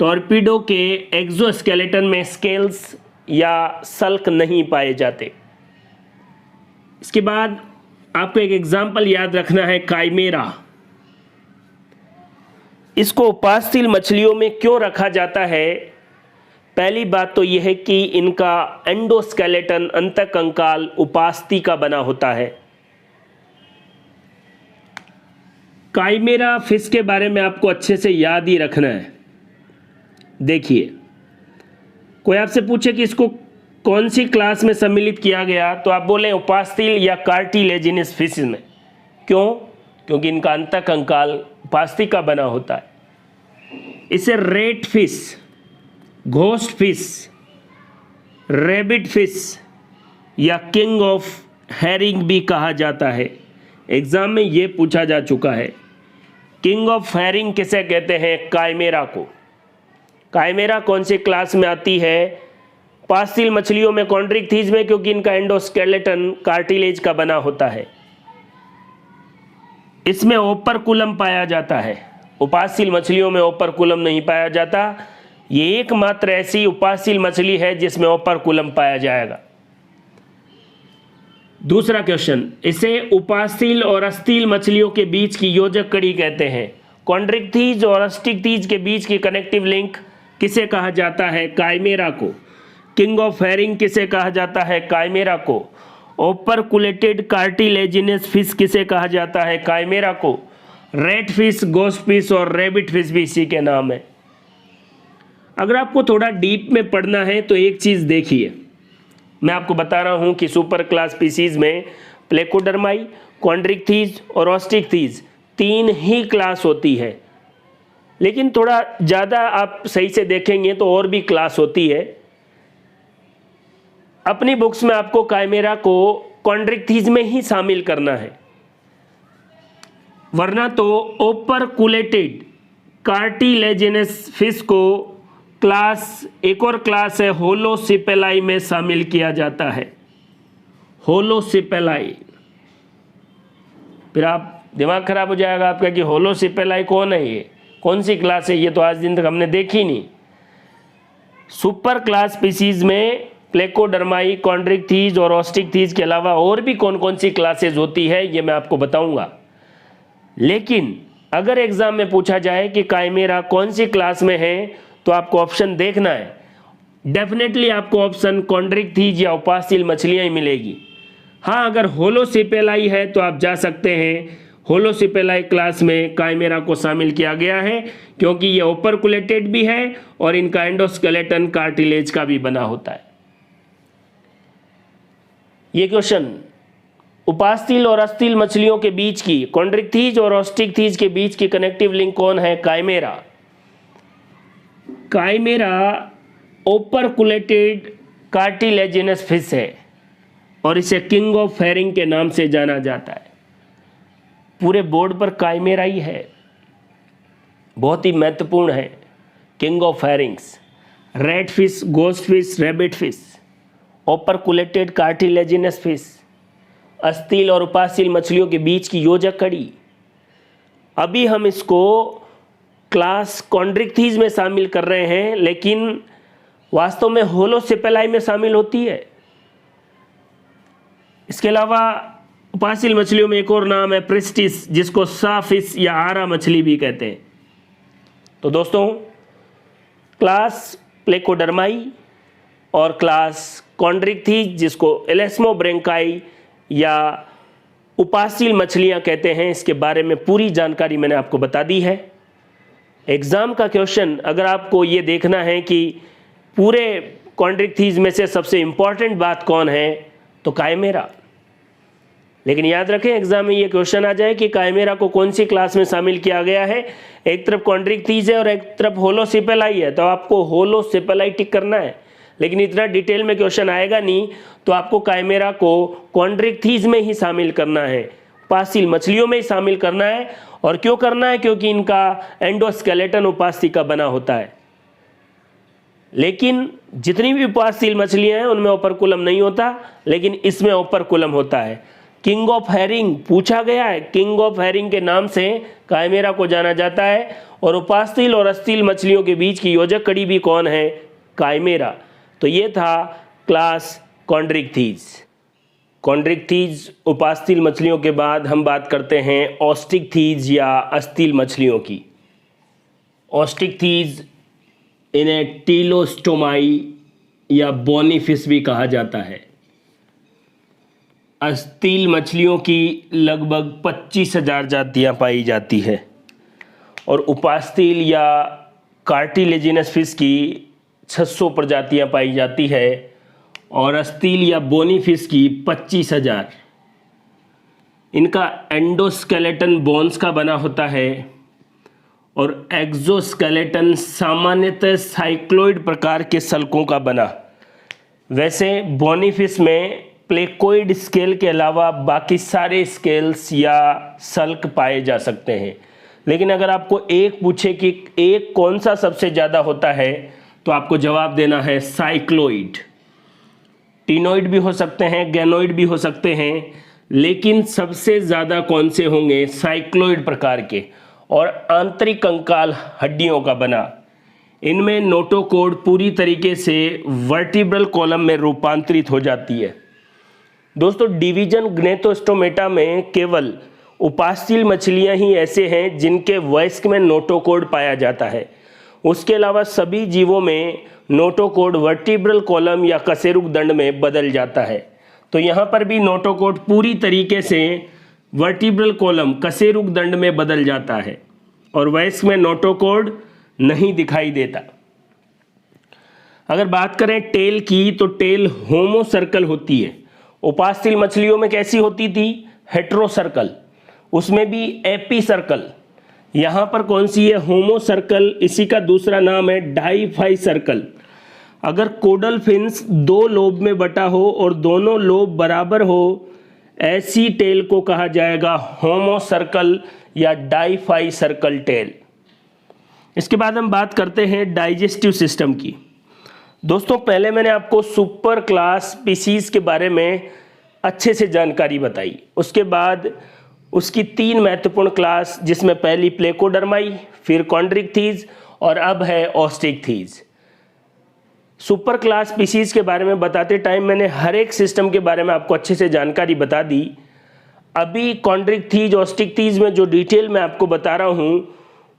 टॉर्पीडो के एक्सोस्केलेटन में स्केल्स या सल्क नहीं पाए जाते। इसके बाद आपको एक एग्जाम्पल याद रखना है, काइमेरा। इसको उपास्थील मछलियों में क्यों रखा जाता है? पहली बात तो यह है कि इनका एंडोस्केलेटन, अंतःकंकाल उपास्थि का बना होता है। काइमेरा फिश के बारे में आपको अच्छे से याद ही रखना है। देखिए, कोई आपसे पूछे कि इसको कौन सी क्लास में सम्मिलित किया गया, तो आप बोले उपास्थील या कार्टिलेजिनस फिश में। क्यों? क्योंकि इनका अंतःकंकाल उपास्थि का बना होता है। इसे rate fish, ghost fish, rabbit fish या किंग ऑफ हैरिंग भी कहा जाता है। एग्जाम में ये पूछा जा चुका है। किंग ऑफ हैरिंग किसे कहते हैं? काइमेरा को। काइमेरा कौन सी क्लास में आती है? पास्तिल मछलियों में, कॉन्ड्रिक्थीज में, क्योंकि इनका एंडोस्केलेटन कार्टिलेज का बना होता है। इसमें ओपरकुलम पाया जाता है। उपासील मछलियों में ओपरकुलम नहीं पाया जाता। ये एकमात्र ऐसी उपासील मछली है जिसमें ओपरकुलम पाया जाएगा। दूसरा क्वेश्चन, इसे उपासील और अस्तील मछलियों के बीच की योजक कड़ी कहते हैं। कॉन्ड्रिक्थीज और अस्टिक्थीज के बीच की कनेक्टिव लिंक किसे कहा जाता है? काइमेरा को। किंग ऑफ हैरिंग किसे कहा जाता है? काइमेरा को। ओपरकुलेटेड कार्टिलेजिनस फिश किसे कहा जाता है? काइमेरा को। रेड फिश, गोस्ट फिश और रैबिट फिश भी इसी के नाम है। अगर आपको थोड़ा डीप में पढ़ना है तो एक चीज़ देखिए, मैं आपको बता रहा हूं कि सुपर क्लास स्पीसीज में प्लेकोडर्माई, कॉन्ड्रिक्थीज और ऑस्टिक्थीज 3 ही क्लास होती है, लेकिन थोड़ा ज़्यादा आप सही से देखेंगे तो और भी क्लास होती है। अपनी बुक्स में आपको काइमेरा को कॉन्ड्रिक्थीज में ही शामिल करना है, वरना तो ओपरकुलेटेड कार्टिलेजिनस फिश को क्लास, एक और क्लास है होलोसिपेलाई में शामिल किया जाता है। होलोसिपेलाई, फिर आप दिमाग खराब हो जाएगा आपका कि होलोसिपेलाई कौन है, ये कौन सी क्लास है, ये तो आज दिन तक हमने देखी नहीं। सुपर क्लास स्पीसीज में प्लेकोडर्माई, कॉन्ड्रिक्थीज और ऑस्टिक्थीज के अलावा और भी कौन कौन सी क्लासेज होती है ये मैं आपको बताऊंगा। लेकिन अगर एग्जाम में पूछा जाए कि काइमेरा कौन सी क्लास में है तो आपको ऑप्शन देखना है। डेफिनेटली आपको ऑप्शन कॉन्ड्रिक्थीज या उपासील मछलियां ही मिलेगी। हाँ, अगर होलोसिपेलाई है तो आप जा सकते हैं। होलोसिपेलाई क्लास में काइमेरा को शामिल किया गया है क्योंकि ये ओपरकुलेटेड भी है और इनका एंडोस्केलेटन कार्टिलेज का भी बना होता है। ये क्वेश्चन, उपास्तिल और अस्तिल मछलियों के बीच की, कॉन्ड्रिक्थीज और ऑस्टिक्थीज के बीच की कनेक्टिव लिंक कौन है? काइमेरा। काइमेरा ओपरकुलेटेड कार्टिलेजिनस फिश है और इसे किंग ऑफ हैरिंग के नाम से जाना जाता है। पूरे बोर्ड पर काइमेरा ही है, बहुत ही महत्वपूर्ण है। King of herrings, red fish, ghost fish, rabbit fish, operculated cartilaginous fish, अस्तील और उपासील मछलियों के बीच की योजक कड़ी। अभी हम इसको क्लास कॉन्ड्रिक्थीज में शामिल कर रहे हैं, लेकिन वास्तव में होलोसिपेलाई में शामिल होती है। इसके अलावा उपासील मछलियों में एक और नाम है प्रिस्टिस, जिसको साफिश या आरा मछली भी कहते हैं। तो दोस्तों, क्लास प्लेकोडर्माई और क्लास कॉन्ड्रिक्थीज, जिसको एलेस्मोब्रेंकाई या उपासील मछलियां कहते हैं, इसके बारे में पूरी जानकारी मैंने आपको बता दी है। एग्जाम का क्वेश्चन, अगर आपको ये देखना है कि पूरे कॉन्ड्रिक्थीज में से सबसे इंपॉर्टेंट बात कौन है, तो काइमेरा। लेकिन याद रखें, एग्जाम में ये क्वेश्चन आ जाए कि काइमेरा को कौन सी क्लास में शामिल किया गया है। एक तरफ कॉन्ड्रिक्थीज है और एक तरफ होलोसिपेलाई है, तो आपको होलोसिपेलाई टिक करना है। लेकिन इतना डिटेल में क्वेश्चन आएगा नहीं, तो आपको काइमेरा को कॉन्ड्रिक्थीज में ही शामिल करना है, उपासील मछलियों में ही शामिल करना है। और क्यों करना है? क्योंकि इनका एंडोस्केलेटन उपास्थि का बना होता है। लेकिन जितनी भी उपासील मछलियां हैं उनमें ओपरकुलम नहीं होता, लेकिन इसमें ओपरकुलम होता है। किंग ऑफ हैरिंग पूछा गया है, किंग ऑफ हैरिंग के नाम से काइमेरा को जाना जाता है। और उपास्तिल और अस्तिल मछलियों के बीच की योजक कड़ी भी कौन है? काइमेरा। तो ये था क्लास कॉन्ड्रिक्थीज। कॉन्ड्रिक्थीज उपास्तिल मछलियों के बाद हम बात करते हैं ऑस्टिक्थीज या अस्तिल मछलियों की। ऑस्टिक्थीज इन्हें टीलोस्टोमाई या बोनी फिश भी कहा जाता है। अस्तिल मछलियों की लगभग 25,000 जातियाँ पाई जाती है और उपास्तिल या कार्टिलेजिनस फिश की 600 प्रजातियाँ पाई जाती है और अस्तिल या बोनी फिश की 25,000। इनका एंडोस्केलेटन बोन्स का बना होता है और एक्सोस्केलेटन सामान्यतः साइक्लोइड प्रकार के सल्कों का बना। वैसे बोनी फिश में प्लेकोइड स्केल के अलावा बाकी सारे स्केल्स या सल्क पाए जा सकते हैं। लेकिन अगर आपको एक पूछे कि एक कौन सा सबसे ज़्यादा होता है तो आपको जवाब देना है साइक्लोइड। टिनोइड भी हो सकते हैं, गैनोइड भी हो सकते हैं, लेकिन सबसे ज़्यादा कौन से होंगे? साइक्लोइड प्रकार के और आंतरिक कंकाल हड्डियों का बना। इनमें नोटोकॉर्ड पूरी तरीके से वर्टिब्रल कॉलम में रूपांतरित हो जाती है। दोस्तों, डिवीजन ग्नेथोस्टोमेटा में केवल उपास्थील मछलियां ही ऐसे हैं जिनके वयस्क में नोटोकॉर्ड पाया जाता है। उसके अलावा सभी जीवों में नोटोकॉर्ड वर्टिब्रल कॉलम या कशेरुक दंड में बदल जाता है। तो यहाँ पर भी नोटोकॉर्ड पूरी तरीके से वर्टिब्रल कॉलम कशेरुक दंड में बदल जाता है और वयस्क में नोटोकॉर्ड नहीं दिखाई देता। अगर बात करें टेल की, तो टेल होमो सर्कल होती है। उपास्थील मछलियों में कैसी होती थी? हेट्रो सर्कल, उसमें भी एपी सर्कल। यहाँ पर कौन सी है? होमो सर्कल। इसी का दूसरा नाम है डाईफाई सर्कल। अगर कोडल फिन्स दो लोब में बटा हो और दोनों लोब बराबर हो, ऐसी टेल को कहा जाएगा होमो सर्कल या डाईफाई सर्कल टेल। इसके बाद हम बात करते हैं डाइजेस्टिव सिस्टम की। दोस्तों, पहले मैंने आपको सुपर क्लास स्पीसीज के बारे में अच्छे से जानकारी बताई। उसके बाद उसकी 3 महत्वपूर्ण क्लास, जिसमें पहली प्लेकोडर्माई, फिर कॉन्ड्रिक्थीज और अब है ऑस्टिकथीज। सुपर क्लास स्पीसीज के बारे में बताते टाइम मैंने हर एक सिस्टम के बारे में आपको अच्छे से जानकारी बता दी। अभी कॉन्ड्रिक्थीज, ऑस्टिकथीज में जो डिटेल मैं आपको बता रहा हूँ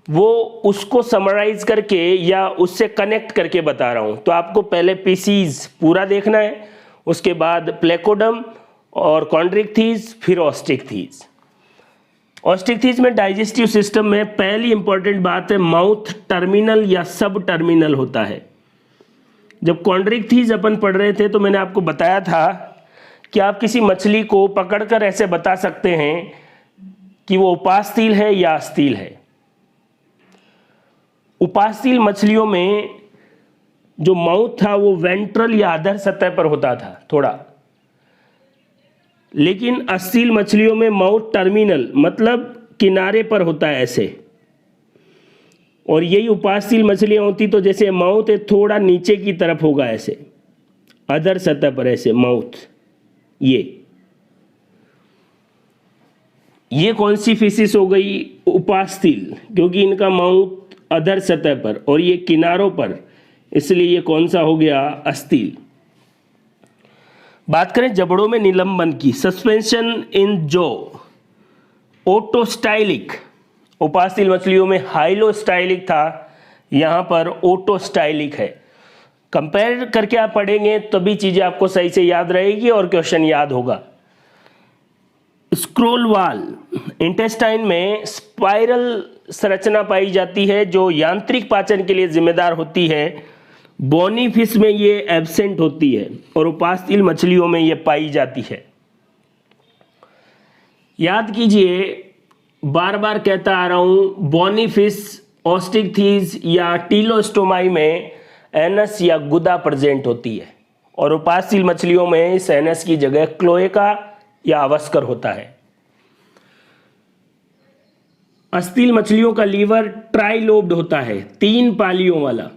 वो उसको समराइज करके या उससे कनेक्ट करके बता रहा हूँ। तो आपको पहले स्पीसीज पूरा देखना है, उसके बाद प्लेकोडम और कॉन्ड्रिक्थीज, फिर ऑस्टिकथीज। ऑस्टिकथीज में डाइजेस्टिव सिस्टम में पहली इंपॉर्टेंट बात है, माउथ टर्मिनल या सब टर्मिनल होता है। जब कॉन्ड्रिक्थीज अपन पढ़ रहे थे तो मैंने आपको बताया था कि आप किसी मछली को पकड़कर ऐसे बता सकते हैं कि वो उपास्थील है या अस्थिल है। उपास्थील मछलियों में जो माउथ था वो वेंट्रल या अधर सतह पर होता था थोड़ा, लेकिन अस्थिल मछलियों में माउथ टर्मिनल मतलब किनारे पर होता है ऐसे। और यही उपास्थील मछलियां होती तो जैसे माउथ है थोड़ा नीचे की तरफ होगा ऐसे, अधर सतह पर ऐसे माउथ। ये कौन सी फिशिस हो गई? उपास्थील, क्योंकि इनका माउथ अधर सतह पर और ये किनारों पर, इसलिए ये कौन सा हो गया? अस्थिल। बात करें जबड़ों में निलंबन की, सस्पेंशन इन जो, ओटोस्टाइलिक। उपास्थील मछलियों में हाइलोस्टाइलिक था, यहाँ पर ओटोस्टाइलिक है। कंपेयर करके आप पढ़ेंगे तभी चीजें आपको सही से याद रहेगी और क्वेश्चन याद होगा। स्क्रोल वाल, इंटेस्टाइन में स्पाइरल संरचना पाई जाती है जो यांत्रिक पाचन के लिए जिम्मेदार होती है। बोनी फिश में ये एब्सेंट होती है और उपास्थील मछलियों में ये पाई जाती है। याद कीजिए, बार बार कहता आ रहा हूं, बोनी फिश, ऑस्टिकथीज या टीलोस्टोमाई में एनस या गुदा प्रेजेंट होती है और उपास्थील मछलियों में इस एनस की जगह क्लोएका या अवस्कर होता है। अस्थिल मछलियों का लीवर ट्राइलोब्ड होता है, 3 पालियों वाला,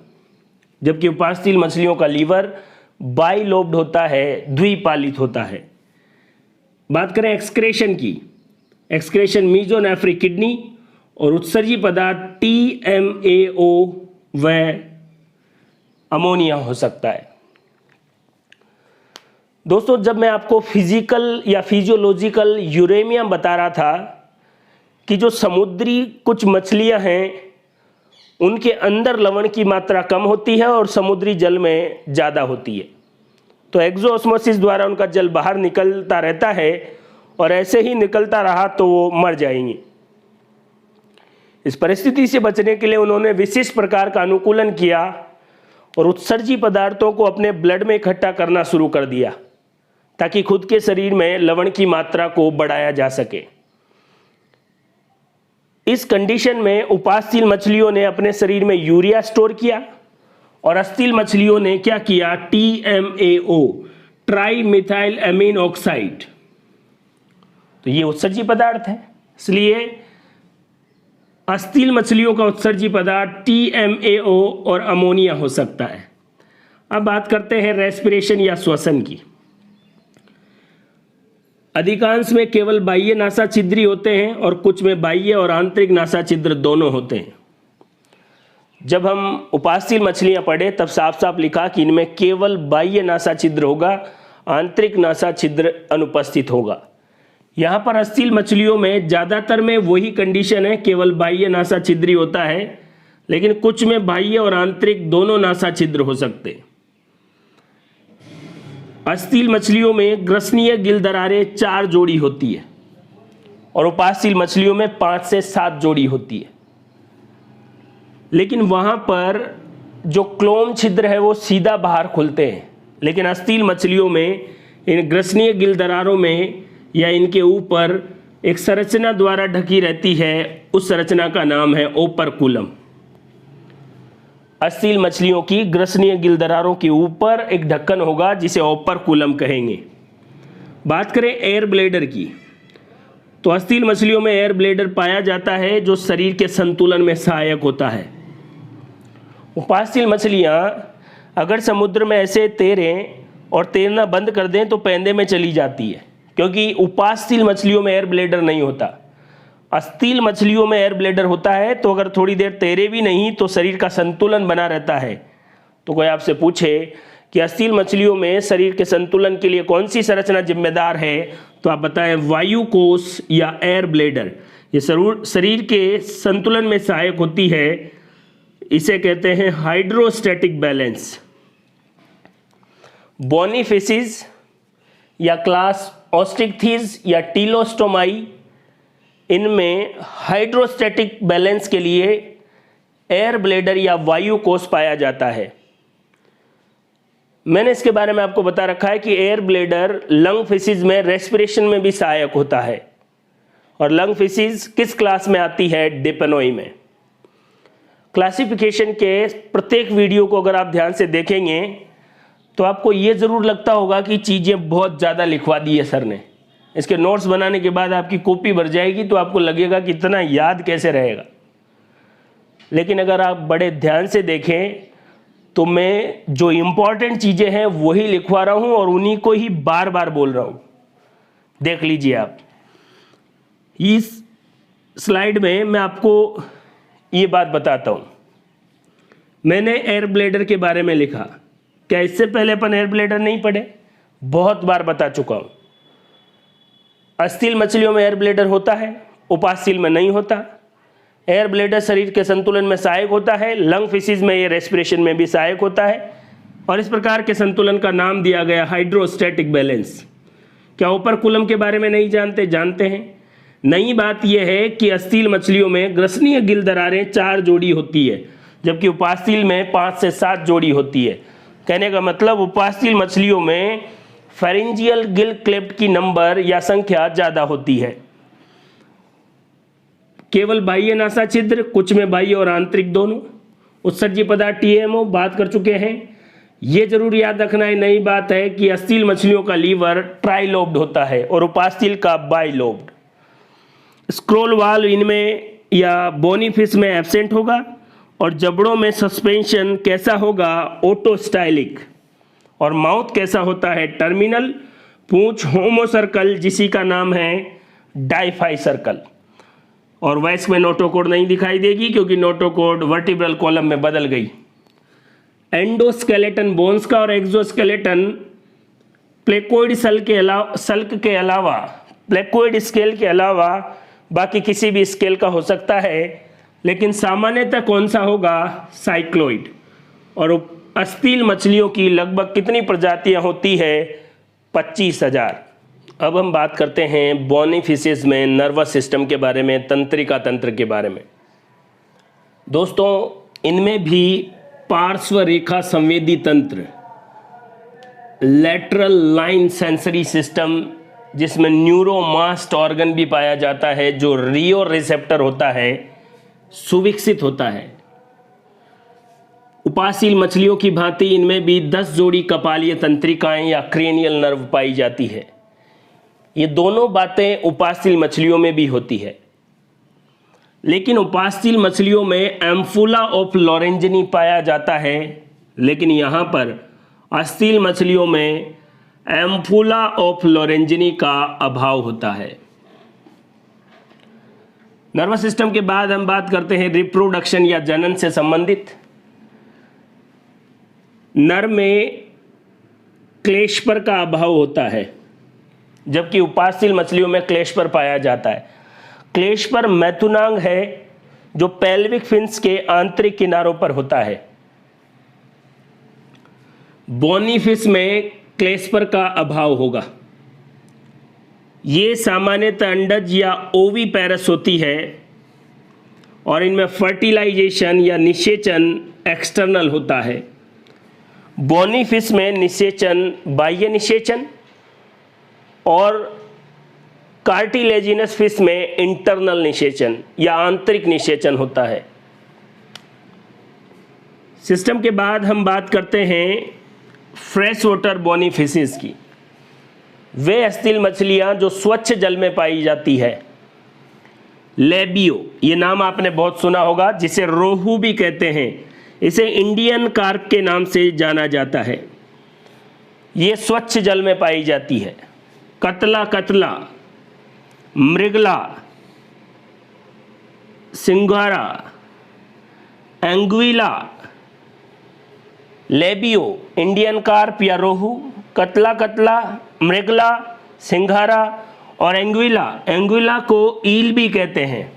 जबकि उपास्थील मछलियों का लीवर बाइलोब्ड होता है, द्विपालित होता है। बात करें एक्सक्रेशन की, एक्सक्रेशन मीजोनेफ्रिक किडनी और उत्सर्जी पदार्थ TMAO व अमोनिया हो सकता है। दोस्तों, जब मैं आपको फिजिकल या फिजियोलॉजिकल यूरेमिया बता रहा था कि जो समुद्री कुछ मछलियां हैं उनके अंदर लवण की मात्रा कम होती है और समुद्री जल में ज़्यादा होती है, तो एक्सोऑस्मोसिस द्वारा उनका जल बाहर निकलता रहता है और ऐसे ही निकलता रहा तो वो मर जाएंगी। इस परिस्थिति से बचने के लिए उन्होंने विशिष्ट प्रकार का अनुकूलन किया और उत्सर्जी पदार्थों को अपने ब्लड में इकट्ठा करना शुरू कर दिया ताकि खुद के शरीर में लवण की मात्रा को बढ़ाया जा सके। इस कंडीशन में उपास्थील मछलियों ने अपने शरीर में यूरिया स्टोर किया और अस्थिल मछलियों ने क्या किया? TMAO tri methyl amine oxide, तो ये उत्सर्जी पदार्थ है, इसलिए अस्थिल मछलियों का उत्सर्जी पदार्थ TMAO और अमोनिया हो सकता है। अब बात करते हैं रेस्पिरेशन या श्वसन की। अधिकांश में केवल बाह्य नासा छिद्री होते हैं और कुछ में बाह्य और आंतरिक नासा छिद्र दोनों होते हैं। जब हम उपास्थील मछलियां पढ़े तब साफ साफ लिखा कि इनमें केवल बाह्य नासा छिद्र होगा, आंतरिक नासा छिद्र अनुपस्थित होगा। यहाँ पर अस्थिल मछलियों में ज़्यादातर में वही कंडीशन है, केवल बाह्य नासा छिद्री होता है, लेकिन कुछ में बाह्य और आंतरिक दोनों नासा छिद्र हो सकते हैं। अस्थिल मछलियों में ग्रसनीय गिल दरारें 4 जोड़ी होती है और उपास्थील मछलियों में 5 से 7 जोड़ी होती है, लेकिन वहाँ पर जो क्लोम छिद्र है वो सीधा बाहर खुलते हैं, लेकिन अस्थिल मछलियों में इन ग्रसनीय गिल दरारों में या इनके ऊपर एक संरचना द्वारा ढकी रहती है, उस संरचना का नाम है ओपरकुलम। अस्थिल मछलियों की ग्रसनीय गिल दरारों के ऊपर एक ढक्कन होगा जिसे ओपरकुलम कहेंगे। बात करें एयर ब्लैडर की, तो अस्थिल मछलियों में एयर ब्लैडर पाया जाता है जो शरीर के संतुलन में सहायक होता है। उपास्थील मछलियाँ अगर समुद्र में ऐसे तैरें और तैरना बंद कर दें तो पैंदे में चली जाती है, क्योंकि उपास्थील मछलियों में एयर ब्लैडर नहीं होता। अस्थिल मछलियों में एयर ब्लैडर होता है, तो अगर थोड़ी देर तैरे भी नहीं तो शरीर का संतुलन बना रहता है। तो कोई आपसे पूछे कि अस्थिल मछलियों में शरीर के संतुलन के लिए कौन सी संरचना जिम्मेदार है, तो आप बताएं वायु कोश या एयर ब्लैडर। ये शरीर के संतुलन में सहायक होती है, इसे कहते हैं हाइड्रोस्टैटिक बैलेंस। बोनी फिशिज या क्लास ऑस्टिकथीज या टीलोस्टोमाई, इनमें हाइड्रोस्टैटिक बैलेंस के लिए एयर ब्लैडर या वायु कोश पाया जाता है। मैंने इसके बारे में आपको बता रखा है कि एयर ब्लैडर लंग फिशिज में रेस्पिरेशन में भी सहायक होता है, और लंग फिशिज किस क्लास में आती है? डिपेनोई में। क्लासिफिकेशन के प्रत्येक वीडियो को अगर आप ध्यान से देखेंगे तो आपको ये ज़रूर लगता होगा कि चीज़ें बहुत ज़्यादा लिखवा दी है सर ने। इसके नोट्स बनाने के बाद आपकी कॉपी भर जाएगी तो आपको लगेगा कि इतना याद कैसे रहेगा, लेकिन अगर आप बड़े ध्यान से देखें तो मैं जो इम्पॉर्टेंट चीज़ें हैं वही लिखवा रहा हूँ और उन्हीं को ही बार बार बोल रहा हूँ। देख लीजिए आप, इस स्लाइड में मैं आपको ये बात बताता हूँ। मैंने एयर ब्लैडर के बारे में लिखा, क्या इससे पहले अपन एयर ब्लैडर नहीं पढ़े? बहुत बार बता चुका हूँ। अस्थिल मछलियों में एयर ब्लैडर होता है, उपास्थील में नहीं होता। एयर ब्लैडर शरीर के संतुलन में सहायक होता है, लंग फिशिज में ये रेस्पिरेशन में भी सहायक होता है, और इस प्रकार के संतुलन का नाम दिया गया हाइड्रोस्टैटिक बैलेंस। क्या ओपरकुलम के बारे में नहीं जानते? जानते हैं। नई बात यह है कि अस्थिल मछलियों में ग्रसनीय गिल दरारें 4 जोड़ी होती है, जबकि उपास्थील में 5 से 7 जोड़ी होती है। कहने का मतलब उपास्थील मछलियों में फेरिंजियल गिल क्लेफ्ट की नंबर या संख्या ज़्यादा होती है। केवल बाह्य नासा छिद्र, कुछ में बाह्य और आंतरिक दोनों। उत्सर्जी पदार्थ TMO बात कर चुके हैं। ये जरूर याद रखना है, नई बात है कि अस्थिल मछलियों का लीवर ट्राइलोब्ड होता है और उपास्थील का बाइलोब्ड। स्क्रोल वाल्व इनमें या बोनी फिश में एब्सेंट होगा, और जबड़ों में सस्पेंशन कैसा होगा? ओटोस्टाइलिक। और माउथ कैसा होता है? टर्मिनल। पूंछ होमोसर्कल, जिसी का नाम है डाइफाई सर्कल। और वैक्स में नोटोकोड नहीं दिखाई देगी क्योंकि नोटोकोड वर्टिब्रल कॉलम में बदल गई। एंडोस्केलेटन बोन्स का और एक्सोस्केलेटन प्लेकोइड सल्क के अलावा प्लेकोइड स्केल के अलावा बाकी किसी भी स्केल का हो सकता है, लेकिन सामान्यतः कौन सा होगा? साइक्लोइड। और अस्थिल मछलियों की लगभग कितनी प्रजातियां होती है? 25,000। अब हम बात करते हैं बोनी फिशेस में नर्वस सिस्टम के बारे में, तंत्रिका तंत्र के बारे में। दोस्तों, इनमें भी पार्श्व रेखा संवेदी तंत्र, लेटरल लाइन सेंसरी सिस्टम, जिसमें न्यूरोमास्ट ऑर्गन भी पाया जाता है जो रियो रिसेप्टर होता है, सुविकसित होता है। उपासील मछलियों की भांति इनमें भी 10 जोड़ी कपालीय तंत्रिकाएं या क्रेनियल नर्व पाई जाती है। ये दोनों बातें उपासील मछलियों में भी होती है, लेकिन उपासील मछलियों में एम्फुला ऑफ लॉरेंजिनी पाया जाता है, लेकिन यहाँ पर अस्सील मछलियों में एम्फुला ऑफ लॉरेंजिनी का अभाव होता है। नर्वस सिस्टम के बाद हम बात करते हैं रिप्रोडक्शन या जनन से संबंधित। नर में क्लेशपर का अभाव होता है, जबकि उपासील मछलियों में क्लेशपर पाया जाता है। क्लेशपर मैथुनांग है जो पेल्विक फिन्स के आंतरिक किनारों पर होता है। बोनी फिश में क्लेशपर का अभाव होगा। ये सामान्यतः अंडज या ओवीपेरस होती है और इनमें फर्टिलाइजेशन या निषेचन एक्सटर्नल होता है। बोनी फिश में निषेचन बाह्य निषेचन और कार्टिलेजिनस फिश में इंटरनल निषेचन या आंतरिक निषेचन होता है। सिस्टम के बाद हम बात करते हैं फ्रेश वाटर बोनी फिशेस की। वे अस्थिल मछलियां जो स्वच्छ जल में पाई जाती है। लेबियो, ये नाम आपने बहुत सुना होगा, जिसे रोहू भी कहते हैं। इसे इंडियन कार्प के नाम से जाना जाता है। ये स्वच्छ जल में पाई जाती है। कतला कतला, मृगला, सिंघारा, एंग्विला, लेबियो, इंडियन कार्प या रोहू, कतला कतला, मृगला, सिंघारा और एंग्विला। एंग्विला को ईल भी कहते हैं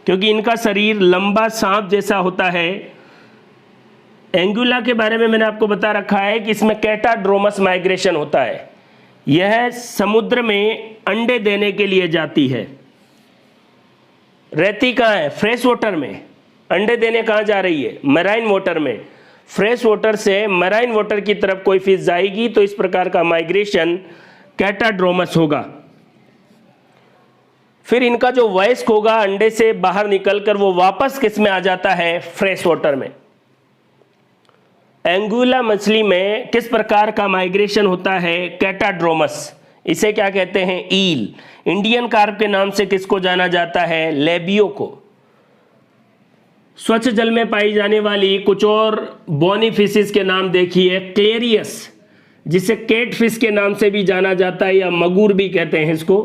क्योंकि इनका शरीर लंबा सांप जैसा होता है। एंग्विला के बारे में मैंने आपको बता रखा है कि इसमें कैटाड्रोमस माइग्रेशन होता है। यह समुद्र में अंडे देने के लिए जाती है। रहती कहाँ है? फ्रेश वाटर में। अंडे देने कहाँ जा रही है? मैराइन वाटर में। फ्रेश वाटर से मैराइन वाटर की तरफ कोई फिश जाएगी तो इस प्रकार का माइग्रेशन कैटाड्रोमस होगा। फिर इनका जो वयस्क होगा अंडे से बाहर निकलकर वो वापस किस में आ जाता है? फ्रेश वाटर में। एंगुला मछली में किस प्रकार का माइग्रेशन होता है? कैटाड्रोमस। इसे क्या कहते हैं? ईल। इंडियन कार्प के नाम से किसको जाना जाता है? लेबियो को। स्वच्छ जल में पाई जाने वाली कुछ और बोनी फिशेस के नाम देखिए। क्लेरियस, जिसे केट फिश के नाम से भी जाना जाता है या मगूर भी कहते हैं इसको।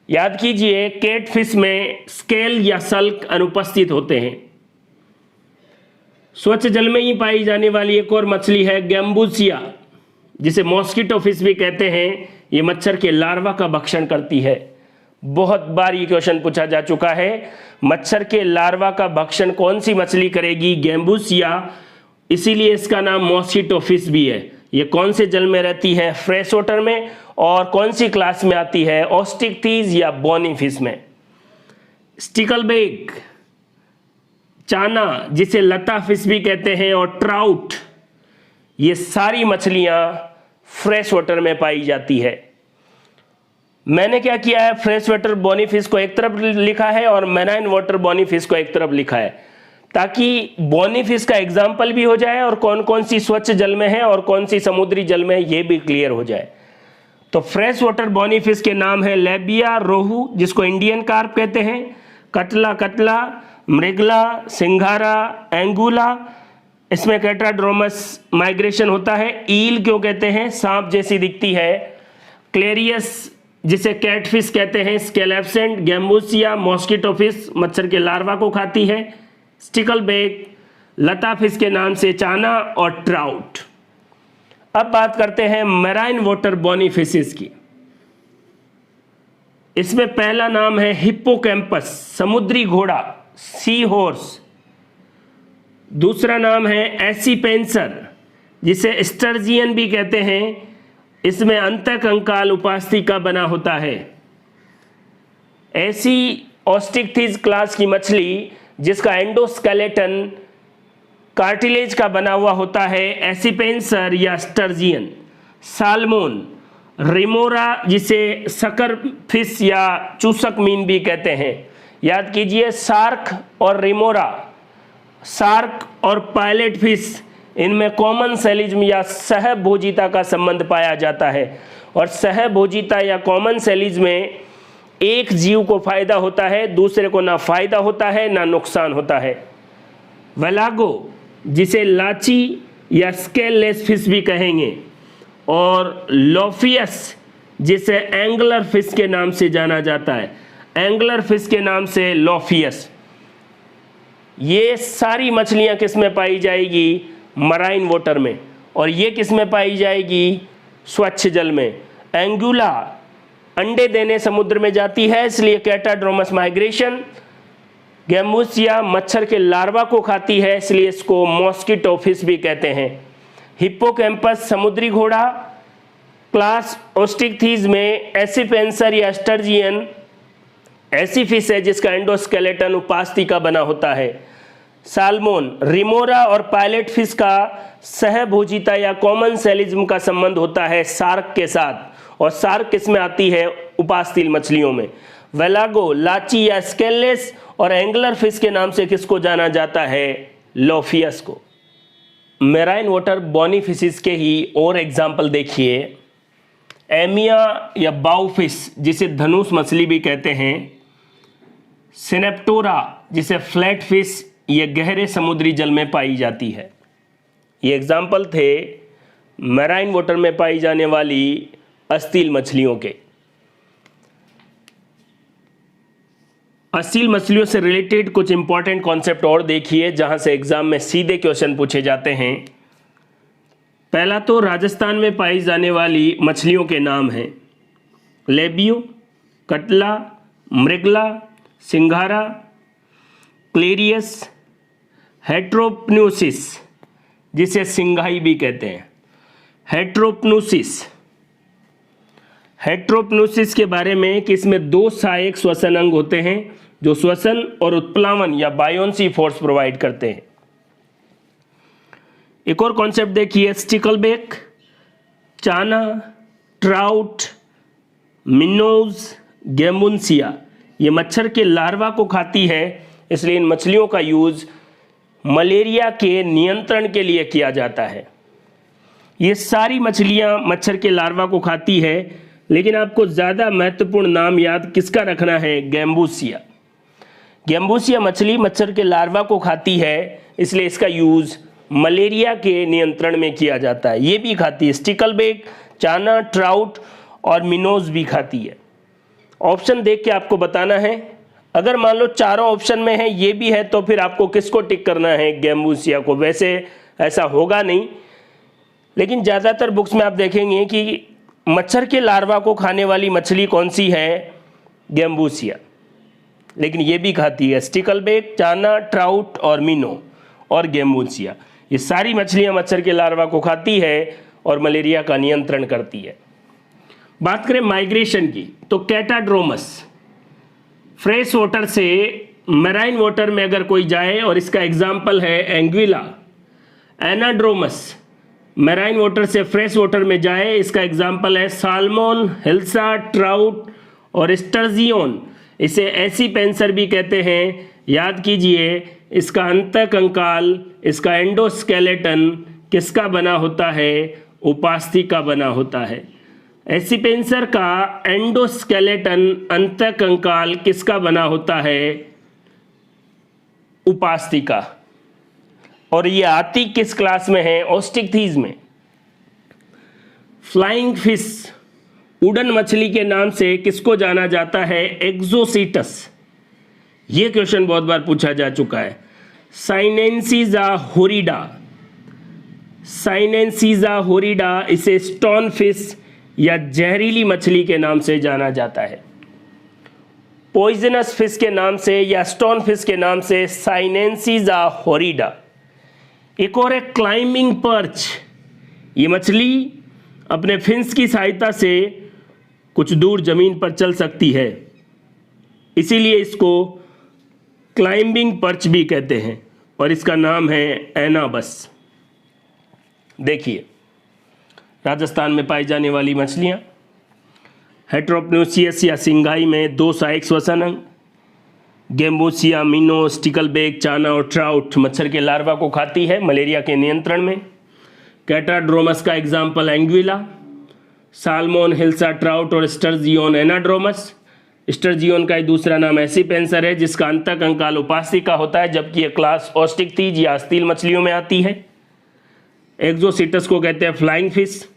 याद कीजिए, केट फिश में स्केल या सल्क अनुपस्थित होते हैं। स्वच्छ जल में ही पाई जाने वाली एक और मछली है गैम्बूसिया, जिसे मॉस्किटो फिश भी कहते हैं। ये मच्छर के लार्वा का भक्षण करती है। बहुत बार ये क्वेश्चन पूछा जा चुका है। मच्छर के लार्वा का भक्षण कौन सी मछली करेगी? गैम्बूसिया। इसीलिए इसका नाम मॉस्किटो फिश भी है। ये कौन से जल में रहती है? फ्रेश वाटर में। और कौन सी क्लास में आती है? ऑस्टिकथीज या बोनी फिश में। स्टिकलबैक, चाना, जिसे लता फिश भी कहते हैं, और ट्राउट, ये सारी मछलियां फ्रेश वाटर में पाई जाती है। मैंने क्या किया है? फ्रेश वाटर बोनी फिश को एक तरफ लिखा है और मैराइन वाटर बोनी फिश को एक तरफ लिखा है, ताकि बोनी फिश का एग्जाम्पल भी हो जाए और कौन कौन सी स्वच्छ जल में है और कौन सी समुद्री जल में है ये भी क्लियर हो जाए। तो फ्रेश वाटर बोनी फिश के नाम है लेबिया, रोहू, जिसको इंडियन कार्प कहते हैं, कतला कतला, मृगला, सिंघारा, एंगुला। इसमें कैटाड्रोमस माइग्रेशन होता है। ईल क्यों कहते हैं? सांप जैसी दिखती है। क्लेरियस, जिसे कैटफिश कहते हैं, स्केलेप्सेंट, गैम्बूसिया, मॉस्किटो फिश, मच्छर के लार्वा को खाती है। स्टिकलबैक, लता फिश के नाम से चाना और ट्राउट। अब बात करते हैं मैराइन वाटर बोनी फिशेस की। इसमें पहला नाम है हिप्पोकैम्पस, समुद्री घोड़ा, सी हॉर्स। दूसरा नाम है एसीपेंसर, जिसे स्टर्जियन भी कहते हैं। इसमें अंतःकंकाल उपास्थिका बना होता है। ऐसी ऑस्टिकथीज क्लास की मछली जिसका एंडोस्केलेटन कार्टिलेज का बना हुआ होता है, एसीपेंसर या स्टर्जियन। साल्मोन, रिमोरा, जिसे सकर फिश या चूसक मीन भी कहते हैं। याद कीजिए, सार्क और रिमोरा, शार्क और पायलट फिश, इनमें कॉमन सेलिज्म या सहभोजिता का संबंध पाया जाता है। और सहभोजिता या कॉमन सेलिज्म में एक जीव को फायदा होता है, दूसरे को ना फायदा होता है ना नुकसान होता है। वेलागो, जिसे लाची या स्केललेस फिश भी कहेंगे, और लोफियस, जिसे एंगलर फिश के नाम से जाना जाता है, एंगलर फिश के नाम से लोफियस। ये सारी मछलियां किस में पाई जाएगी? मराइन वाटर में। और ये किस में पाई जाएगी? स्वच्छ जल में। एंगुला अंडे देने समुद्र में जाती है, इसलिए कैटाड्रोमस माइग्रेशन। गैम्बूसिया मच्छर के लार्वा को खाती है, इसलिए इसको मॉस्किटो फिश भी कहते हैं। हिप्पोकैम्पस समुद्री घोड़ा। क्लास ओस्टिकथीज में एसिपेंसर या स्टर्जियन ऐसी फिश है जिसका एंडोस्केलेटन उपास्थि बना होता है। साल्मोन, रिमोरा और पायलट फिश का सहभोजिता या कॉमन सेलिज्म का संबंध होता है शार्क के साथ, और शार्क किसमें आती है? उपास्थि मछलियों में। वेलागो, लाची या स्केललेस और एंगलर फिश के नाम से किसको जाना जाता है? लोफियस को। मेराइन वाटर बॉनी फिशेस के ही और एग्जाम्पल देखिए। एमिया या बाउ फिश, जिसे धनुष मछली भी कहते हैं। सिनेप्टोरा, जिसे फ्लैट फिश, ये गहरे समुद्री जल में पाई जाती है। ये एग्जाम्पल थे मैराइन वाटर में पाई जाने वाली अस्थिल मछलियों के। अस्थिल मछलियों से रिलेटेड कुछ इंपॉर्टेंट कॉन्सेप्ट और देखिए, जहां से एग्जाम में सीधे क्वेश्चन पूछे जाते हैं। पहला तो राजस्थान में पाई जाने वाली मछलियों के नाम हैं। लेबियो, कटला, मृगला, सिंघारा, क्लेरियस, हेट्रोपन्यूसिस, जिसे सिंघाई भी कहते हैं। हेट्रोपन्यूसिस के बारे में कि इसमें दो सहायक श्वसन अंग होते हैं जो श्वसन और उत्प्लावन या बायोन्सी फोर्स प्रोवाइड करते हैं। एक और कॉन्सेप्ट देखिए, स्टिकलबैक, चाना, ट्राउट, मिनोज, गैम्बूसिया, ये मच्छर के लार्वा को खाती है, इसलिए इन मछलियों का यूज मलेरिया के नियंत्रण के लिए किया जाता है। ये सारी मछलियां मच्छर के लार्वा को खाती है, लेकिन आपको ज़्यादा महत्वपूर्ण नाम याद किसका रखना है? गैम्बूसिया। गैम्बूसिया मछली मच्छर के लार्वा को खाती है, इसलिए इसका यूज़ मलेरिया के नियंत्रण में किया जाता है। ये भी खाती है, स्टिकलबैक, चाना, ट्राउट और मिनोज भी खाती है। ऑप्शन देख के आपको बताना है। अगर मान लो चारों ऑप्शन में है, ये भी है, तो फिर आपको किसको टिक करना है? गैम्बूसिया को। वैसे ऐसा होगा नहीं, लेकिन ज़्यादातर बुक्स में आप देखेंगे कि मच्छर के लार्वा को खाने वाली मछली कौन सी है? गैम्बूसिया। लेकिन ये भी खाती है स्टिकलबैक, चाना, ट्राउट और मिनो और गैम्बूसिया। ये सारी मछलियां मच्छर के लार्वा को खाती है और मलेरिया का नियंत्रण करती है। बात करें माइग्रेशन की, तो कैटाड्रोमस फ्रेश वाटर से मैराइन वाटर में अगर कोई जाए, और इसका एग्जाम्पल है एंग्विला। एनाड्रोमस मैराइन वाटर से फ्रेश वाटर में जाए, इसका एग्जाम्पल है साल्मोन, हिल्सा, ट्राउट और स्टर्जियन। इसे एसिपेंसर भी कहते हैं। याद कीजिए, इसका अंतःकंकाल, इसका एंडोस्केलेटन किसका बना होता है? उपास्थि का बना होता है। एसिपेंसर का एंडोस्केलेटन, अंतःकंकाल किसका बना होता है? उपास्थि का। और ये आती किस क्लास में है? ओस्टिकथीज में। फ्लाइंग फिश, उड़न मछली के नाम से किसको जाना जाता है? एक्सोसीटस। ये क्वेश्चन बहुत बार पूछा जा चुका है। साइनेंसीजा होरिडा, साइनेंसीजा होरिडा, इसे स्टोन फिश या जहरीली मछली के नाम से जाना जाता है। पॉइजनस फिश के नाम से या स्टोन फिश के नाम से साइनेंसीजा होरिडा। एक और है क्लाइंबिंग पर्च। ये मछली अपने फिन्स की सहायता से कुछ दूर जमीन पर चल सकती है, इसीलिए इसको क्लाइंबिंग पर्च भी कहते हैं, और इसका नाम है एनाबस। देखिए, राजस्थान में पाई जाने वाली मछलियाँ। हेट्रोपन्यूसियस या सिंघाई में दो सहायक श्वसन अंग। गेम्बोसिया, मिनो, स्टिकलबैक, चाना और ट्राउट मच्छर के लार्वा को खाती है मलेरिया के नियंत्रण में। कैटाड्रोमस का example Anguilla, salmon, hilsa trout और स्टर्जियोन एनाड्रोमस। स्टर्जियोन का दूसरा नाम एसिपेंसर है जिसका अंतःकंकाल उपास्तिका होता है, जबकि यह क्लास ऑस्टिकथीज या अस्तील मछलियों में आती है। एक्जोसिटस को कहते हैं फ्लाइंग फिश।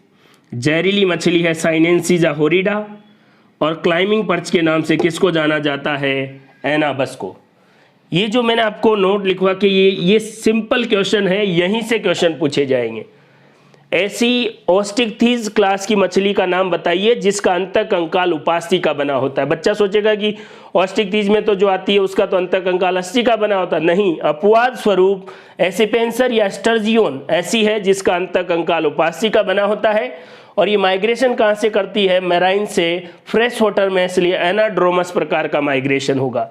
जहरीली मछली है साइनेंसिसा होरिडा। और क्लाइंबिंग पर्च के नाम से किसको जाना जाता है? एनाबस को। ये जो मैंने आपको नोट लिखवा कि ये सिंपल क्वेश्चन है, यहीं से क्वेश्चन पूछे जाएंगे। ऐसी ऑस्टिकथीज क्लास की मछली का नाम बताइए जिसका अंतःकंकाल उपास्तिका बना होता है। बच्चा सोचेगा कि ऑस्टिकथीज में तो जो आती है उसका तो अंतःकंकाल अस्तिका बना होता है। नहीं, अपवाद स्वरूप एसिपेंसर या स्टर्जियोन ऐसी है जिसका अंतःकंकाल उपास्तिका बना होता है। और ये माइग्रेशन कहाँ से करती है? मैराइन से फ्रेश वाटर में, इसलिए एनाड्रोमस प्रकार का माइग्रेशन होगा।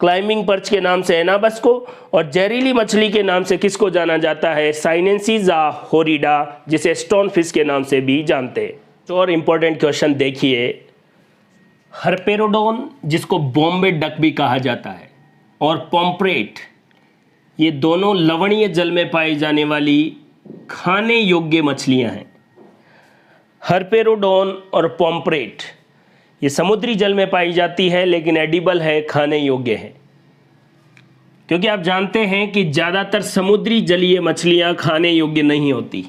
क्लाइंबिंग पर्च के नाम से एनाबस को, और जहरीली मछली के नाम से किसको जाना जाता है? साइनेंसिसा होरिडा, जिसे स्टोन फिश के नाम से भी जानते हैं। तो और इम्पोर्टेंट क्वेश्चन देखिए, हर्पेरोडोन जिसको बॉम्बे डक भी कहा जाता है और पॉम्प्रेट, ये दोनों लवणीय जल में पाई जाने वाली खाने योग्य मछलियां हैं। हर्पेरोडोन और पॉम्प्रेट ये समुद्री जल में पाई जाती है लेकिन एडिबल है, खाने योग्य है। क्योंकि आप जानते हैं कि ज़्यादातर समुद्री जलीय मछलियां खाने योग्य नहीं होती।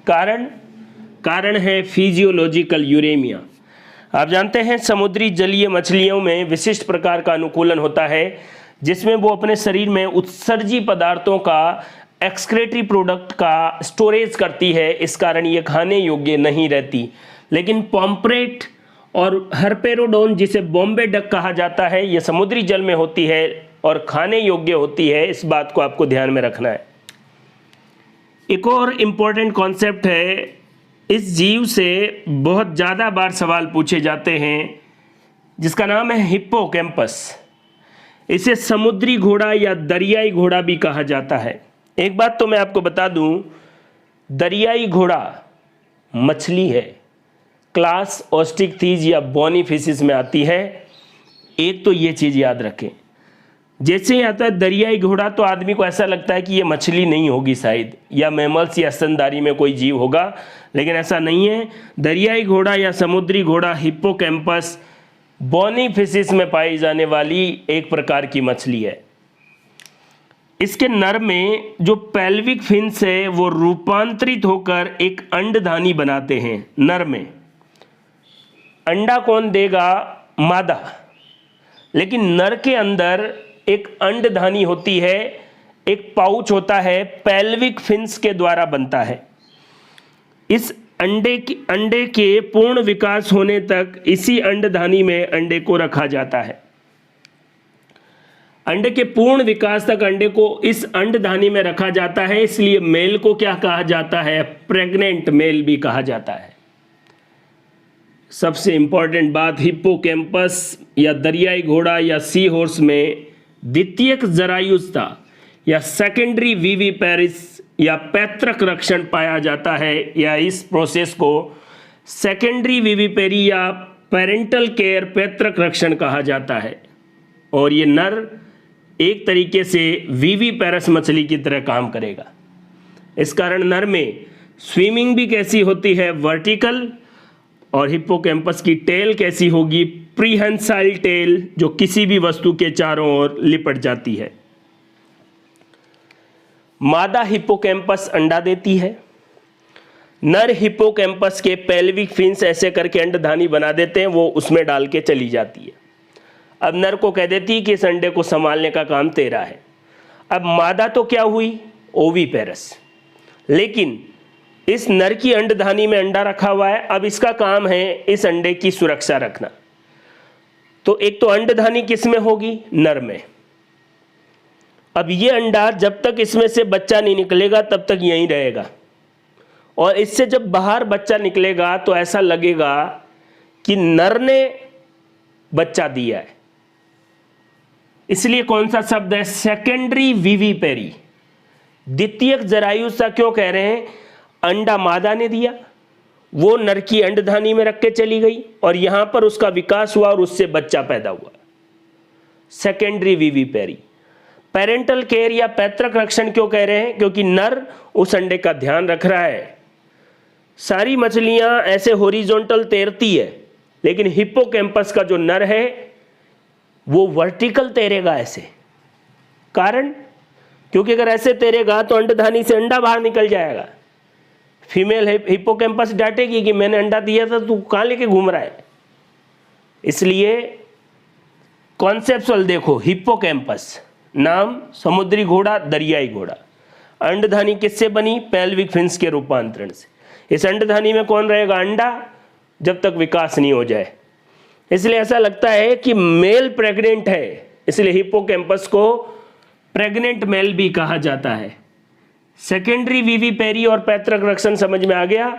कारण है फिजियोलॉजिकल यूरेमिया। आप जानते हैं समुद्री जलीय मछलियों में विशिष्ट प्रकार का अनुकूलन होता है जिसमें वो अपने शरीर में उत्सर्जी पदार्थों का, एक्सक्रेटरी प्रोडक्ट का स्टोरेज करती है, इस कारण ये खाने योग्य नहीं रहती। लेकिन पॉम्प्रेट और हर्पेरोडोन जिसे बॉम्बे डक कहा जाता है, ये समुद्री जल में होती है और खाने योग्य होती है। इस बात को आपको ध्यान में रखना है। एक और इम्पोर्टेंट कॉन्सेप्ट है, इस जीव से बहुत ज़्यादा बार सवाल पूछे जाते हैं जिसका नाम है हिप्पोकैम्पस। इसे समुद्री घोड़ा या दरियाई घोड़ा भी कहा जाता है। एक बात तो मैं आपको बता दूं, दरियाई घोड़ा मछली है, क्लास ऑस्टिकथीज या बोनी फिशिस में आती है। एक तो ये चीज़ याद रखें, जैसे ही आता है दरियाई घोड़ा तो आदमी को ऐसा लगता है कि ये मछली नहीं होगी शायद, या मैमल्स या स्तनधारी में कोई जीव होगा, लेकिन ऐसा नहीं है। दरियाई घोड़ा या समुद्री घोड़ा हिप्पोकैम्पस बोनी फिशिस में पाई जाने वाली एक प्रकार की मछली है। इसके नर में जो पेल्विक फिन्स है वो रूपांतरित होकर एक अंडधानी बनाते हैं। नर में अंडा कौन देगा? मादा। लेकिन नर के अंदर एक अंडधानी होती है, एक पाउच होता है, पेल्विक फिन्स के द्वारा बनता है। इस अंडे के पूर्ण विकास होने तक इसी अंडधानी में अंडे को रखा जाता है। अंडे के पूर्ण विकास तक अंडे को इस अंडधानी में रखा जाता है, इसलिए मेल को क्या कहा जाता है? प्रेग्नेंट मेल भी कहा जाता है। सबसे इंपॉर्टेंट बात, हिप्पोकैम्पस या दरियाई घोड़ा या सी हॉर्स में द्वितीयक जरायुस्ता या सेकेंडरी विविपेरिस या पैतृक रक्षण पाया जाता है, या इस प्रोसेस को सेकेंडरी विविपेरी या पेरेंटल केयर पैतृक रक्षण कहा जाता है। और ये नर एक तरीके से विविपेरस मछली की तरह काम करेगा। इस कारण नर में स्विमिंग भी कैसी होती है? वर्टिकल। और हिप्पोकैम्पस की टेल कैसी होगी? प्रीहेंसाइल टेल, जो किसी भी वस्तु के चारों ओर लिपट जाती है। मादा हिप्पोकैम्पस अंडा देती है। नर हिप्पोकैम्पस के पेल्विक फिन्स ऐसे करके अंडधानी बना देते हैं, वो उसमें डाल के चली जाती है। अब नर को कह देती है कि इस अंडे को संभालने का काम तेरा है। अब मादा तो क्या हुई? ओविपेरस। लेकिन इस नर की अंडधानी में अंडा रखा हुआ है, अब इसका काम है इस अंडे की सुरक्षा रखना। तो एक तो अंडधानी किस में होगी? नर में। अब ये अंडा जब तक इसमें से बच्चा नहीं निकलेगा तब तक यहीं रहेगा, और इससे जब बाहर बच्चा निकलेगा तो ऐसा लगेगा कि नर ने बच्चा दिया है। इसलिए कौन सा शब्द है? Secondary vivipary. द्वितीयक जरायुसा क्यों कह रहे हैं? अंडा मादा ने दिया, वो नर की अंडधानी में रख के चली गई और यहां पर उसका विकास हुआ और उससे बच्चा पैदा हुआ। Secondary vivipary. पेरेंटल केयर या पैतृक रक्षण क्यों कह रहे हैं? क्योंकि नर उस अंडे का ध्यान रख रहा है। सारी मछलियां ऐसे हॉरिजॉन्टल तैरती है, लेकिन हिप्पोकैम्पस का जो नर है वो वर्टिकल तैरेगा ऐसे। कारण? क्योंकि अगर ऐसे तैरेगा तो अंडधानी से अंडा बाहर निकल जाएगा। फीमेल हिप्पोकैम्पस डांटेगी कि मैंने अंडा दिया था, तू कहाँ लेके घूम रहा है। इसलिए कॉन्सेप्चुअल देखो, हिप्पोकैम्पस नाम समुद्री घोड़ा, दरियाई घोड़ा। अंडधानी किससे बनी? पेल्विक फिन्स के रूपांतरण से। इस अंडधानी में कौन रहेगा? अंडा, जब तक विकास नहीं हो जाए। इसलिए ऐसा लगता है कि मेल प्रेग्नेंट है, इसलिए हिप्पोकैम्पस को प्रेग्नेंट मेल भी कहा जाता है। सेकेंडरी विविपेरी और पैतृक रक्षण समझ में आ गया।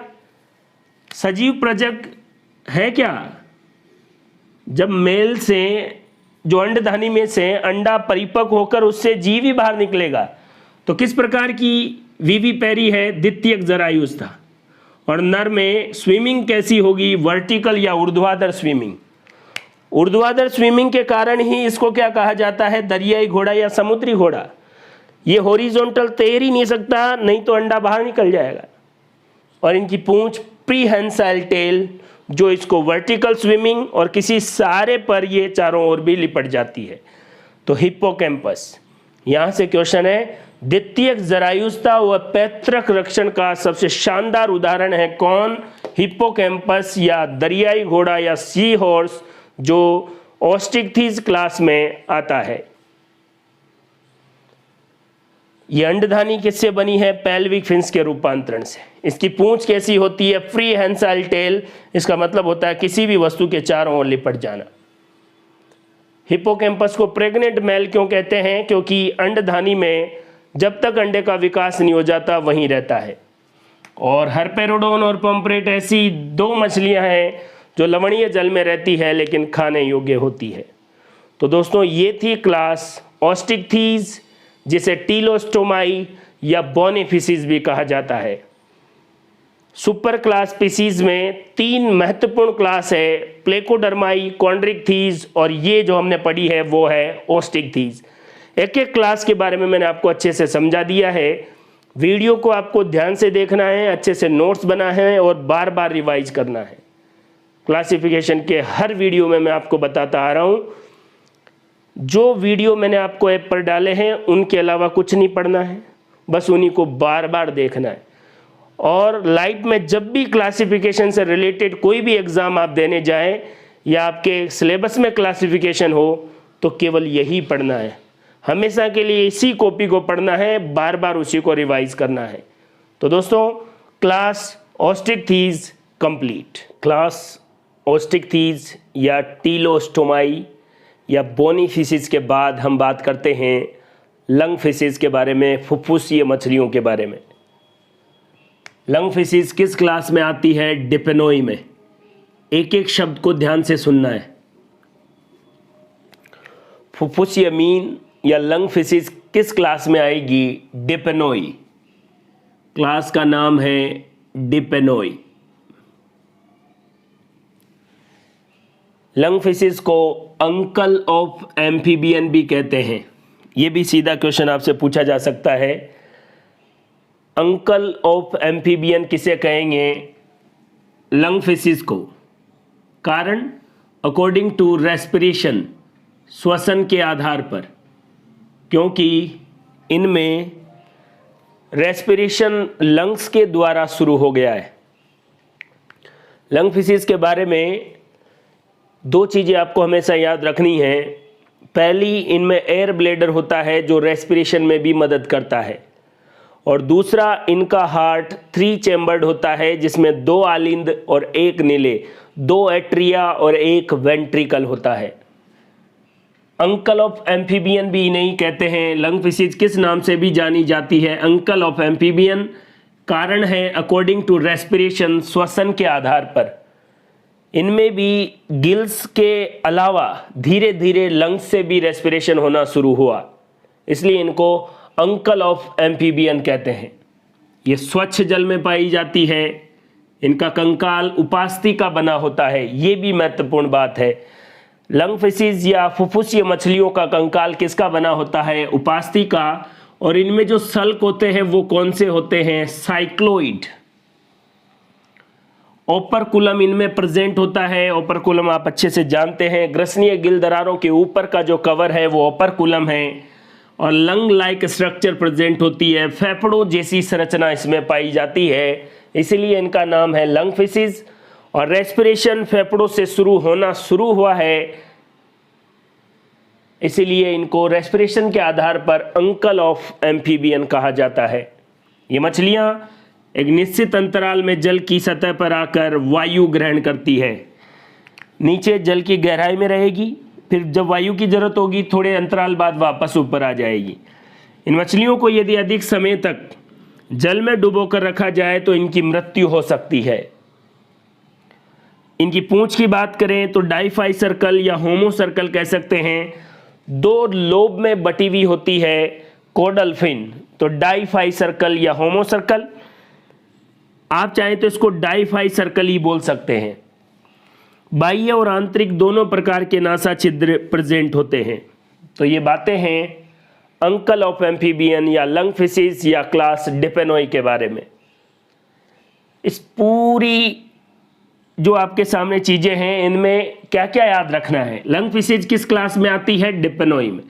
सजीव प्रजक है क्या? जब मेल से, जो अंडधानी में से अंडा परिपक्व होकर उससे जीव ही बाहर निकलेगा। तो किस प्रकार की विविपेरी है? द्वितीयक जरायुस्था। और नर में स्विमिंग कैसी होगी? वर्टिकल या ऊर्ध्वाधर स्विमिंग। ऊर्ध्वाधर स्विमिंग के कारण ही इसको क्या कहा जाता है? दरियाई घोड़ा या समुद्री घोड़ा। ये हॉरिजॉन्टल तैर ही नहीं सकता, नहीं तो अंडा बाहर निकल जाएगा। और इनकी पूंछ प्रीहेंसाइल टेल, जो इसको वर्टिकल स्विमिंग और किसी सहारे पर ये चारों ओर भी लिपट जाती है। तो हिप्पोकैम्पस, यहाँ से क्वेश्चन है, द्वितीयक जरायुस्था व पैतृक रक्षण का सबसे शानदार उदाहरण है कौन? हिप्पोकैम्पस या दरियाई घोड़ा या सी हॉर्स, जो ओस्टिकथीज क्लास में आता है। ये अंडधानी किससे बनी है? पेल्विक फिन्स के रूपांतरण से। इसकी पूंछ कैसी होती है? Prehensile tail. इसका मतलब होता है किसी भी वस्तु के चारों ओर लिपट जाना। हिप्पोकैम्पस को प्रेग्नेंट मेल क्यों कहते हैं? क्योंकि अंडधानी में जब तक अंडे का विकास नहीं हो जाता वहीं रहता है। और हर्पेरोडोन और पॉम्फ्रेट ऐसी दो मछलियां हैं जो लवणीय जल में रहती है लेकिन खाने योग्य होती है। तो दोस्तों, ये थी क्लास ओस्टिकथीज, जिसे टीलोस्टोमाई या बोनीफिसीज भी कहा जाता है। सुपर क्लास स्पीसीज में 3 महत्वपूर्ण क्लास है, प्लेकोडर्माई, कॉन्ड्रिकथीज, और ये जो हमने पढ़ी है वो है ओस्टिकथीज। एक एक क्लास के बारे में मैंने आपको अच्छे से समझा दिया है। वीडियो को आपको ध्यान से देखना है, अच्छे से नोट्स बना है और बार बार रिवाइज करना है। क्लासिफिकेशन के हर वीडियो में मैं आपको बताता आ रहा हूँ, जो वीडियो मैंने आपको ऐप पर डाले हैं उनके अलावा कुछ नहीं पढ़ना है, बस उन्हीं को बार बार देखना है। और लाइफ में जब भी क्लासिफिकेशन से रिलेटेड कोई भी एग्ज़ाम आप देने जाएं या आपके सिलेबस में क्लासिफिकेशन हो तो केवल यही पढ़ना है। हमेशा के लिए इसी कॉपी को पढ़ना है, बार बार उसी को रिवाइज करना है। तो दोस्तों, क्लास ओस्टिकथीज कंप्लीट। क्लास ओस्टिकथीज या टीलोस्टोमाई या बोनीफिसीज के बाद हम बात करते हैं लंग फिशीज के बारे में, फुफ्फुसीय मछलियों के बारे में। लंग फिशीज किस क्लास में आती है? डिपेनोई में। एक एक शब्द को ध्यान से सुनना है। फुफ्फुसीय मीन या लंग फिशीज किस क्लास में आएगी? डिपेनोई। क्लास का नाम है डिपेनोई। लंग फिशीज को अंकल ऑफ एम्फीबियन भी कहते हैं। ये भी सीधा क्वेश्चन आपसे पूछा जा सकता है। अंकल ऑफ एम्फीबियन किसे कहेंगे? लंग फिशीज को। कारण? अकॉर्डिंग टू रेस्पिरेशन, श्वसन के आधार पर, क्योंकि इनमें रेस्पिरेशन लंग्स के द्वारा शुरू हो गया है। लंग फिशीज के बारे में 2 चीज़ें आपको हमेशा याद रखनी है। पहली, इनमें एयर ब्लैडर होता है जो रेस्पिरेशन में भी मदद करता है, और दूसरा, इनका हार्ट 3 चैम्बर्ड होता है जिसमें 2 आलिंद और 1 नीले, 2 एट्रिया और 1 वेंट्रिकल होता है। अंकल ऑफ एम्फीबियन भी नहीं कहते हैं। लंग फिशीज किस नाम से भी जानी जाती है? Uncle of amphibian. कारण है अकॉर्डिंग टू रेस्पिरेशन, श्वसन के आधार पर। इनमें भी गिल्स के अलावा धीरे धीरे लंग्स से भी रेस्पिरेशन होना शुरू हुआ, इसलिए इनको अंकल ऑफ एम्फीबियन कहते हैं। ये स्वच्छ जल में पाई जाती है। इनका कंकाल उपास्थि का बना होता है, ये भी महत्वपूर्ण बात है। लंग फिशिज या फुफ्फुसीय मछलियों का कंकाल किसका बना होता है? उपास्थि का। और इनमें जो सल्क होते हैं वो कौन से होते हैं? साइक्लोइड। ओपरकुलम इनमें प्रेजेंट होता है। ओपरकुलम आप अच्छे से जानते हैं, ग्रसनीय गिल दरारों के ऊपर का जो कवर है वो ओपरकुलम है। और लंग लाइक स्ट्रक्चर प्रेजेंट होती है, फेफड़ों जैसी संरचना इसमें पाई जाती है, इसलिए इनका नाम है लंग फिशिज। और रेस्पिरेशन फेफड़ों से शुरू हुआ है, इसीलिए इनको रेस्पिरेशन के आधार पर अंकल ऑफ एम्फीबियन कहा जाता है। ये मछलियां एक निश्चित अंतराल में जल की सतह पर आकर वायु ग्रहण करती है। नीचे जल की गहराई में रहेगी, फिर जब वायु की जरूरत होगी थोड़े अंतराल बाद वापस ऊपर आ जाएगी। इन मछलियों को यदि अधिक समय तक जल में डुबोकर रखा जाए तो इनकी मृत्यु हो सकती है। इनकी पूंछ की बात करें तो डाइफाई सर्कल या होमो सर्कल कह सकते हैं, 2 लोब में बटी हुई होती है कोडल फिन। तो डाइफाई सर्कल या होमो सर्कल, आप चाहें तो इसको डाइफाई सर्कल ही बोल सकते हैं। बाह्य और आंतरिक दोनों प्रकार के नासा छिद्र प्रेजेंट होते हैं। तो ये बातें हैं अंकल ऑफ एम्फीबियन या लंग फिशिज या क्लास डिपेनोई के बारे में। इस पूरी जो आपके सामने चीजें हैं इनमें क्या क्या याद रखना है? लंग फिशिज किस क्लास में आती है? डिपेनोई में।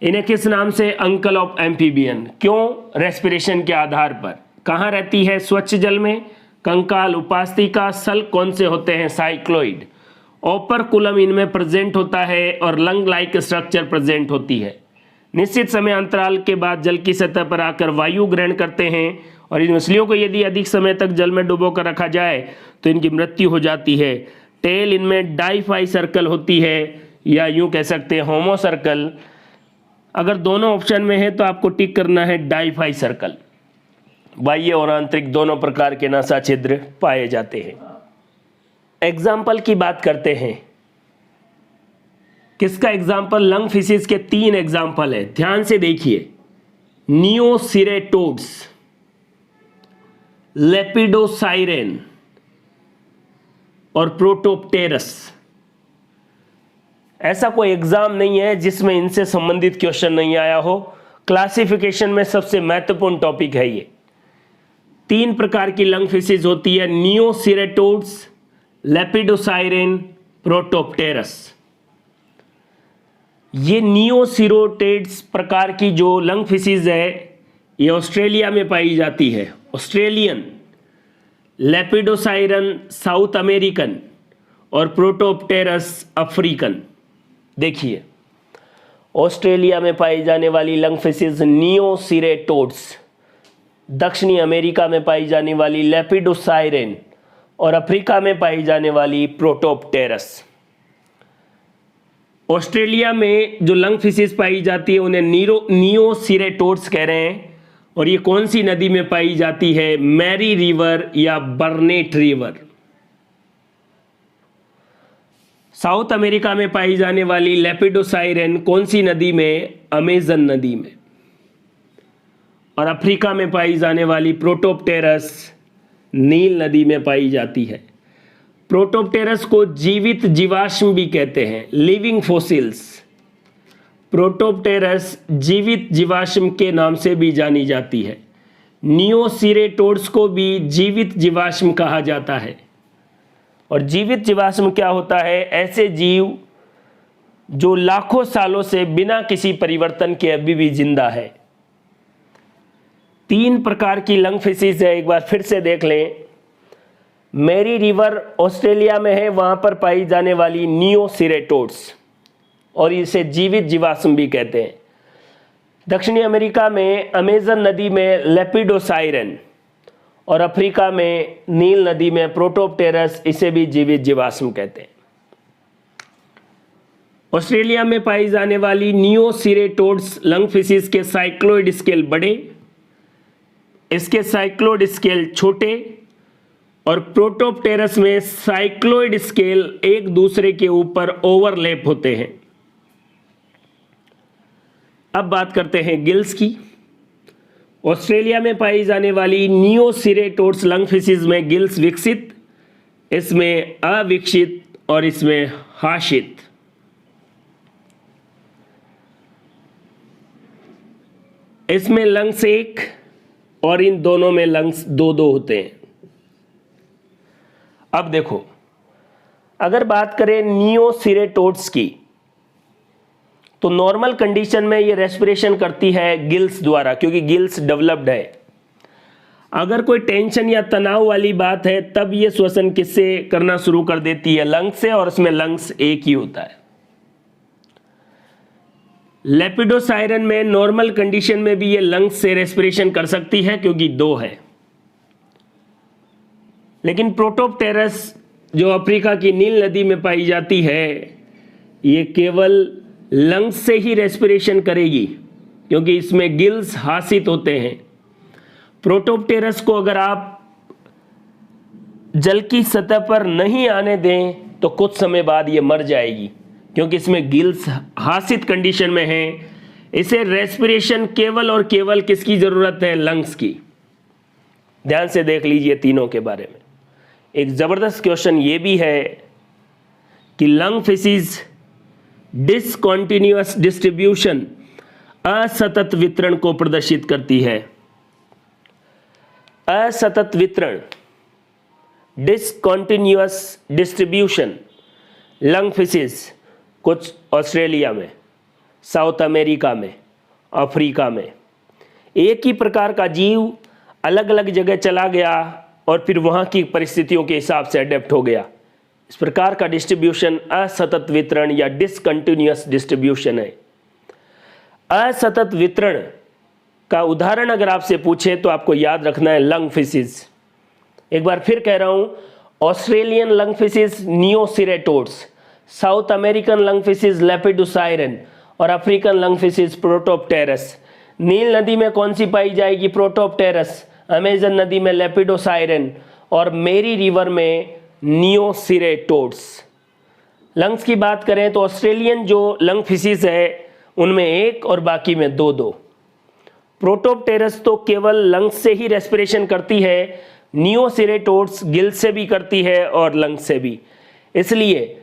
इन्हें किस नाम से? Uncle of amphibian. क्यों? रेस्पिरेशन के आधार पर। कहाँ रहती है? स्वच्छ जल में। कंकाल उपास्थि का। सल्क कौन से होते हैं? साइक्लोइड। ओपरकुलम इनमें प्रेजेंट होता है और लंग लाइक स्ट्रक्चर प्रेजेंट होती है। निश्चित समय अंतराल के बाद जल की सतह पर आकर वायु ग्रहण करते हैं। और इन मछलियों को यदि अधिक समय तक जल में डुबो कर रखा जाए तो इनकी मृत्यु हो जाती है। टेल इनमें डाइफाई सर्कल होती है या यूं कह सकते हैं होमो सर्कल। अगर दोनों ऑप्शन में है तो आपको टिक करना है डाइफाई सर्कल। बाह्य और आंतरिक दोनों प्रकार के नासा छिद्र पाए जाते हैं। एग्जाम्पल की बात करते हैं। किसका एग्जाम्पल? लंग फिशिज के 3 एग्जाम्पल है, ध्यान से देखिए। नियोसिरेटोड्स, लेपिडोसाइरेन और प्रोटोप्टेरस। ऐसा कोई एग्जाम नहीं है जिसमें इनसे संबंधित क्वेश्चन नहीं आया हो। क्लासिफिकेशन में सबसे महत्वपूर्ण टॉपिक है ये। 3 प्रकार की लंग फिशिज होती है, नियोसिरेटोड्स, लेपिडोसाइरेन, प्रोटोप्टेरस। ये नियोसिरेटोड्स प्रकार की जो लंग फिशिज है ये ऑस्ट्रेलिया में पाई जाती है। ऑस्ट्रेलियन, लेपिडोसाइरन साउथ अमेरिकन और प्रोटोप्टेरस अफ्रीकन। देखिए, ऑस्ट्रेलिया में पाई जाने वाली लंग फिशिज नियोसिरेटोड्स, दक्षिणी अमेरिका में पाई जाने वाली लेपिडोसाइरेन और अफ्रीका में पाई जाने वाली प्रोटोप्टेरस। ऑस्ट्रेलिया में जो लंग फिशिज पाई जाती है उन्हें नियोसिरेटोड्स कह रहे हैं। और ये कौन सी नदी में पाई जाती है? मैरी रिवर या बर्नेट रिवर। साउथ अमेरिका में पाई जाने वाली लेपिडोसाइरेन कौन सी नदी में? अमेजन नदी में। और अफ्रीका में पाई जाने वाली प्रोटोप्टेरस नील नदी में पाई जाती है। प्रोटोप्टेरस को जीवित जीवाश्म भी कहते हैं, लिविंग फोसिल्स। प्रोटोप्टेरस जीवित जीवाश्म के नाम से भी जानी जाती है। नियोसिरेटोड्स को भी जीवित जीवाश्म कहा जाता है। और जीवित जीवाश्म क्या होता है? ऐसे जीव जो लाखों सालों से बिना किसी परिवर्तन के अभी भी जिंदा है। 3 प्रकार की लंग फिशिज है, एक बार फिर से देख लें। मैरी रिवर ऑस्ट्रेलिया में है, वहां पर पाई जाने वाली नियोसिरेटोड्स, और इसे जीवित जीवाश्म भी कहते हैं। दक्षिणी अमेरिका में अमेजन नदी में लेपिडोसाइरेन और अफ्रीका में नील नदी में प्रोटोप्टेरस, इसे भी जीवित जीवाश्म कहते हैं। ऑस्ट्रेलिया में पाई जाने वाली नियोसिरेटोड्स लंग फिशिज के साइक्लोइड स्केल बड़े, इसके साइक्लोइड स्केल छोटे, और प्रोटोप्टेरस में साइक्लोइड स्केल एक दूसरे के ऊपर ओवरलैप होते हैं। अब बात करते हैं गिल्स की। ऑस्ट्रेलिया में पाई जाने वाली नियोसिरेटोड्स लंग फिशिज में गिल्स विकसित, इसमें अविकसित और इसमें हाशित। इसमें लंग्स एक और इन दोनों में लंग्स दो दो होते हैं। अब देखो, अगर बात करें नियोसिरेटोड्स की, तो नॉर्मल कंडीशन में ये रेस्पिरेशन करती है गिल्स द्वारा, क्योंकि गिल्स डेवलप्ड है। अगर कोई टेंशन या तनाव वाली बात है तब ये श्वसन किससे करना शुरू कर देती है? लंग्स से, और इसमें लंग्स एक ही होता है। लेपिडोसाइरन में नॉर्मल कंडीशन में भी ये लंग्स से रेस्पिरेशन कर सकती है क्योंकि दो है। लेकिन प्रोटोप्टेरस जो अफ्रीका की नील नदी में पाई जाती है, ये केवल लंग्स से ही रेस्पिरेशन करेगी क्योंकि इसमें गिल्स हासित होते हैं। प्रोटोप्टेरस को अगर आप जल की सतह पर नहीं आने दें तो कुछ समय बाद ये मर जाएगी क्योंकि इसमें गिल्स हासित कंडीशन में है। इसे रेस्पिरेशन केवल और केवल किसकी जरूरत है? लंग्स की। ध्यान से देख लीजिए तीनों के बारे में। एक जबरदस्त क्वेश्चन ये भी है कि लंग फिशिज डिसकंटिन्यूअस डिस्ट्रीब्यूशन, असतत वितरण को प्रदर्शित करती है। असतत वितरण, डिसकंटिन्यूअस डिस्ट्रीब्यूशन, लंग फिशिज कुछ ऑस्ट्रेलिया में, साउथ अमेरिका में, अफ्रीका में, एक ही प्रकार का जीव अलग अलग जगह चला गया और फिर वहाँ की परिस्थितियों के हिसाब से अडेप्ट हो गया। इस प्रकार का डिस्ट्रीब्यूशन असतत वितरण या डिसकंटिन्यूअस डिस्ट्रीब्यूशन है। असतत वितरण का उदाहरण अगर आपसे पूछे तो आपको याद रखना है लंग फिशिज। एक बार फिर कह रहा हूँ, Australian lung fishes neoceratodus, South American lung fishes lepidosiren और African lung fishes protopterus. Nile नदी में कौन सी पाई जाएगी? प्रोटोप्टेरस। अमेजन नदी में लेपिडोसाइरन और मेरी रिवर में नियोसिरेटोड्स। लंग्स की बात करें तो ऑस्ट्रेलियन जो लंग फिशिज है उनमें एक और बाकी में दो दो। प्रोटोप्टेरस तो केवल लंग्स से ही रेस्पिरेशन करती है, नियोसिरेटोड्स गिल से भी करती है और लंग्स से भी। इसलिए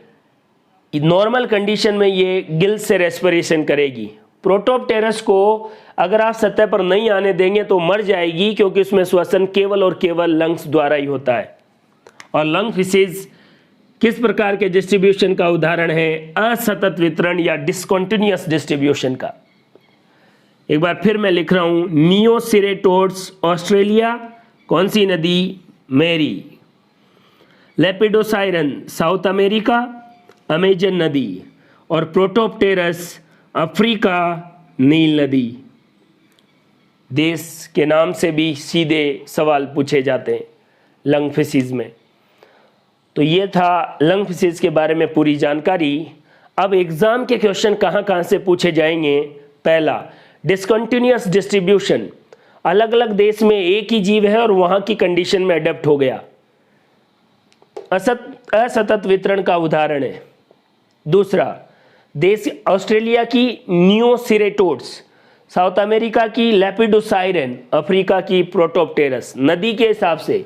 नॉर्मल कंडीशन में ये गिल से रेस्पिरेशन करेगी। प्रोटोप्टेरस को अगर आप सतह पर नहीं आने देंगे तो मर जाएगी क्योंकि उसमें श्वसन केवल और केवल लंग्स द्वारा ही होता है। और लंग फिशिज किस प्रकार के डिस्ट्रीब्यूशन का उदाहरण है? असतत वितरण या डिसकंटिन्यूअस डिस्ट्रीब्यूशन का। एक बार फिर मैं लिख रहा हूं, नियोसिरेटोड्स ऑस्ट्रेलिया, कौन सी नदी? मेरी। लेपिडोसाइरन साउथ अमेरिका, अमेजन नदी, और प्रोटोप्टेरस अफ्रीका, नील नदी। देश के नाम से भी सीधे सवाल पूछे जाते हैं लंग फिशिज में। तो ये था लंग फिशिज के बारे में पूरी जानकारी। अब एग्जाम के क्वेश्चन कहाँ से पूछे जाएंगे? पहला, डिसकंटिन्यूअस डिस्ट्रीब्यूशन, अलग अलग देश में एक ही जीव है और वहाँ की कंडीशन में अडेप्ट हो गया, असतत वितरण का उदाहरण है। दूसरा, देश ऑस्ट्रेलिया की नियोसिरेटोड्स, साउथ अमेरिका की लेपिडोसाइरन, अफ्रीका की प्रोटोप्टेरस। नदी के हिसाब से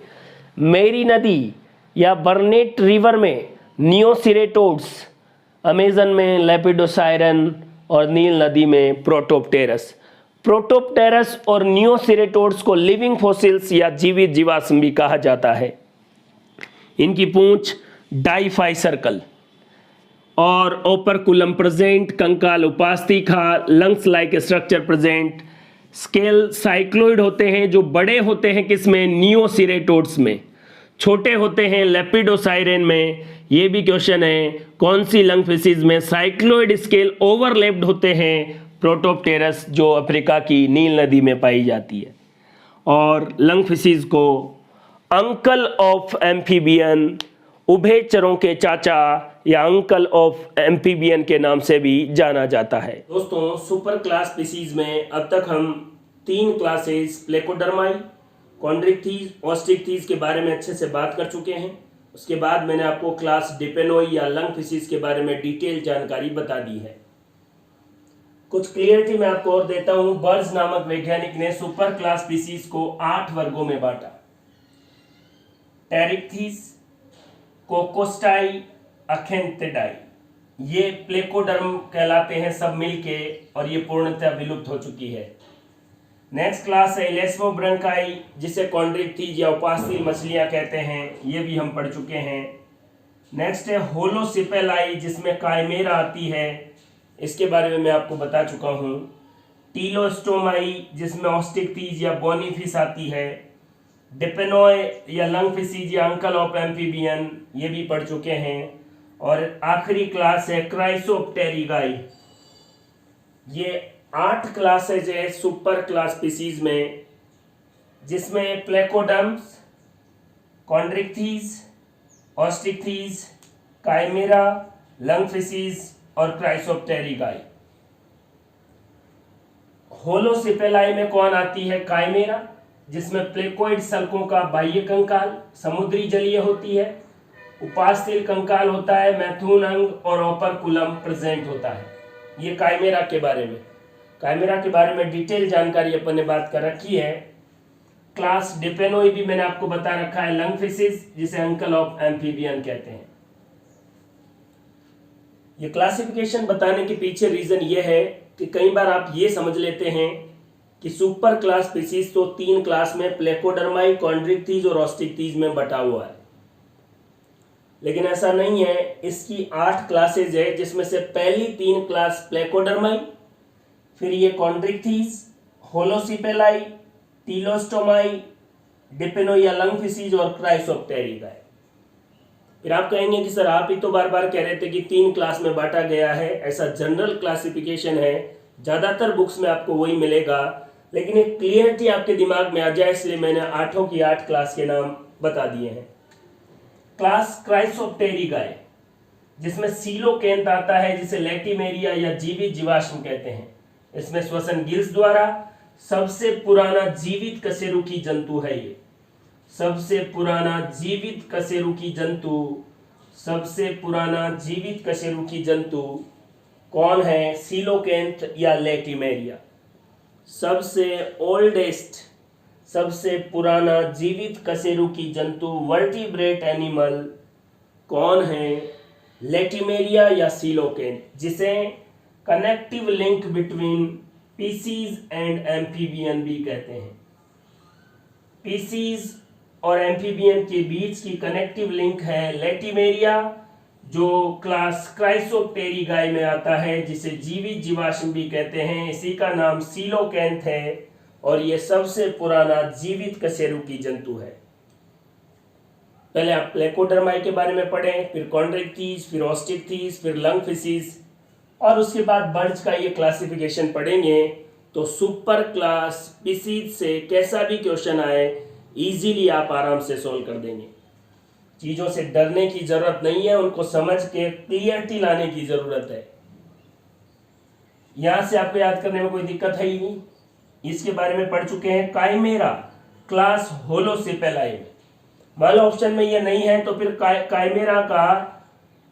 मेरी नदी या बर्नेट रिवर में नियोसिरेटोड्स, अमेजन में लेपिडोसाइरन और नील नदी में प्रोटोप्टेरस। प्रोटोप्टेरस और नियोसिरेटोड्स को लिविंग फॉसिल्स या जीवित जीवाश्म भी कहा जाता है। इनकी पूंछ डाइफाई सर्कल और ओपरकुलम प्रेजेंट, कंकाल उपास्थिका, lungs like structure present, scale cycloid होते हैं जो बड़े होते हैं किसमें? नियोसिरेटोड्स में, छोटे होते हैं लेपिडोसाइरन में। ये भी क्वेश्चन है, कौन सी लंग फिशिज में साइक्लोइड स्केल ओवरलैप्ड होते हैं? प्रोटोप्टेरस जो अफ्रीका की नील नदी में पाई जाती है। और लंग फिशिज को अंकल ऑफ एम्फीबियन, उभयचरों के चाचा या अंकल ऑफ एम्फीबियन के नाम से भी जाना जाता है। दोस्तों, सुपर क्लास फिशिज में अब तक हम 3 क्लासेस प्लेकोडर्माई, कॉन्ड्रिक्थीज, ऑस्ट्रिक्थीज के बारे में अच्छे से बात कर चुके हैं। उसके बाद मैंने आपको क्लास डिपेनोई या लंग फिशिज के बारे में डिटेल जानकारी बता दी है। कुछ क्लियरिटी मैं आपको और देता हूं। बर्ज नामक वैज्ञानिक ने सुपर क्लास फिशिज को 8 वर्गों में बांटा। टेरिक्थीज, कोकोस्टाई, अखेंथिडाई, ये प्लेकोडर्म कहलाते हैं सब मिलके, और ये पूर्णतः विलुप्त हो चुकी है। नेक्स्ट क्लास है इलेस्मोब्रंकाई, जिसे कॉन्ड्रिक्टीज या उपास्थील मछलियां कहते हैं, ये भी हम पढ़ चुके हैं। नेक्स्ट है होलोसिपेलाई, जिसमें काइमेरा आती है, इसके बारे में मैं आपको बता चुका हूँ। टीलोस्टोमाई, जिसमें ऑस्टिक्टीज या बोनीफिश आती है। डिपेनोय या लंगफिशीज या अंकल ऑफ एम्फीबियन, ये भी पढ़ चुके हैं। और आखिरी क्लास है क्राइसोप्टेरिगाई। ये 8 क्लासेज है सुपर क्लास स्पीसीज में, जिसमें प्लेकोडम्स, कॉन्ड्रिक्टीज, ऑस्टिक्टीज, काइमेरा, लंगफिशीज और क्राइसोप्टेरिगाई। होलोसिपेलाई में कौन आती है? काइमेरा, जिसमें प्लेकोइड सल्कों का बाह्य कंकाल समुद्री जलीय होती है। उपास्थील कंकाल होता है, मैथुन अंग और ओपर्कुलम प्रेजेंट होता है। ये काइमेरा के बारे में। काइमेरा के बारे में डिटेल जानकारी अपन ने बात कर रखी है। क्लास डिपेनोई भी मैंने आपको बता रखा है, लंगफिशिस, जिसे अंकल ऑफ एम्फीबियन कहते हैं। ये क्लासिफिकेशन बताने के पीछे रीजन ये है कि कई बार आप ये समझ लेते हैं कि सुपर क्लास स्पीसीज तो 3 क्लास में प्लेकोडर्माई, कॉन्ड्रिक्टीज और ऑस्टिक्टीज में बटा हुआ है, लेकिन ऐसा नहीं है। इसकी 8 क्लासेज है, जिसमें से पहली 3 क्लास प्लेकोडर्माई, फिर ये कॉन्ड्रिक्टीज, होलोसिपेलाई, टीलोस्टोमाई, डिपेनोई या लंगफिशीज और क्राइसोप्टेरिगाई। फिर आप कहेंगे कि सर आप ही तो बार बार कह रहे थे कि 3 क्लास में बांटा गया है, ऐसा जनरल क्लासिफिकेशन है, ज़्यादातर बुक्स में आपको वही मिलेगा, लेकिन एक क्लियरिटी आपके दिमाग में आ जाए इसलिए मैंने 8 की 8 क्लास के नाम बता दिए हैं। क्लास क्राइसोप्टेरिगाई, जिसमें सीलोकेंथ आता है, जिसे लैटिमेरिया या जीवित जीवाश्म कहते हैं। इसमें श्वसन गिल्स द्वारा सबसे पुराना जीवित कशेरुकी जंतु है। ये सबसे पुराना जीवित कशेरुकी जंतु, सबसे पुराना जीवित कशेरुकी जंतु कौन है? सीलोकेंथ या लैटिमेरिया। सबसे ओल्डेस्ट, सबसे पुराना जीवित कशेरुकी जंतु, वर्टिब्रेट एनिमल कौन है? लैटिमेरिया या सीलोकेंथ, जिसे connective link between Pisces and amphibian भी कहते हैं। पीसीज और एम्फीबियन के बीच की कनेक्टिव लिंक है लैटिमेरिया, जो क्लास क्राइसोप्टेरिगाई में आता है, जिसे जीवित जीवाश्म भी कहते हैं। इसी का नाम सीलोकेंथ है और ये सबसे पुराना जीवित कशेरुकी जंतु है। पहले आप प्लेकोडर्माई के बारे में पढ़ें, फिर कॉन्ड्रिक्टीज, फिर ऑस्टिक्टीज, फिर लंगफिशीज, और उसके बाद बर्ड्स का ये क्लासिफिकेशन पढ़ेंगे। तो सुपर क्लास स्पीसीज से कैसा भी क्वेश्चन आए, इजीली आप आराम से सोल्व कर देंगे। चीज़ों से डरने की जरूरत नहीं है, उनको समझ के क्लियरिटी लाने की जरूरत है। यहां से आपको याद करने में कोई दिक्कत है ही नहीं। इसके बारे में पढ़ चुके हैं। काइमेरा क्लास होलोसिपेलाई में, मान लो ऑप्शन में ये नहीं है तो फिर काइमेरा का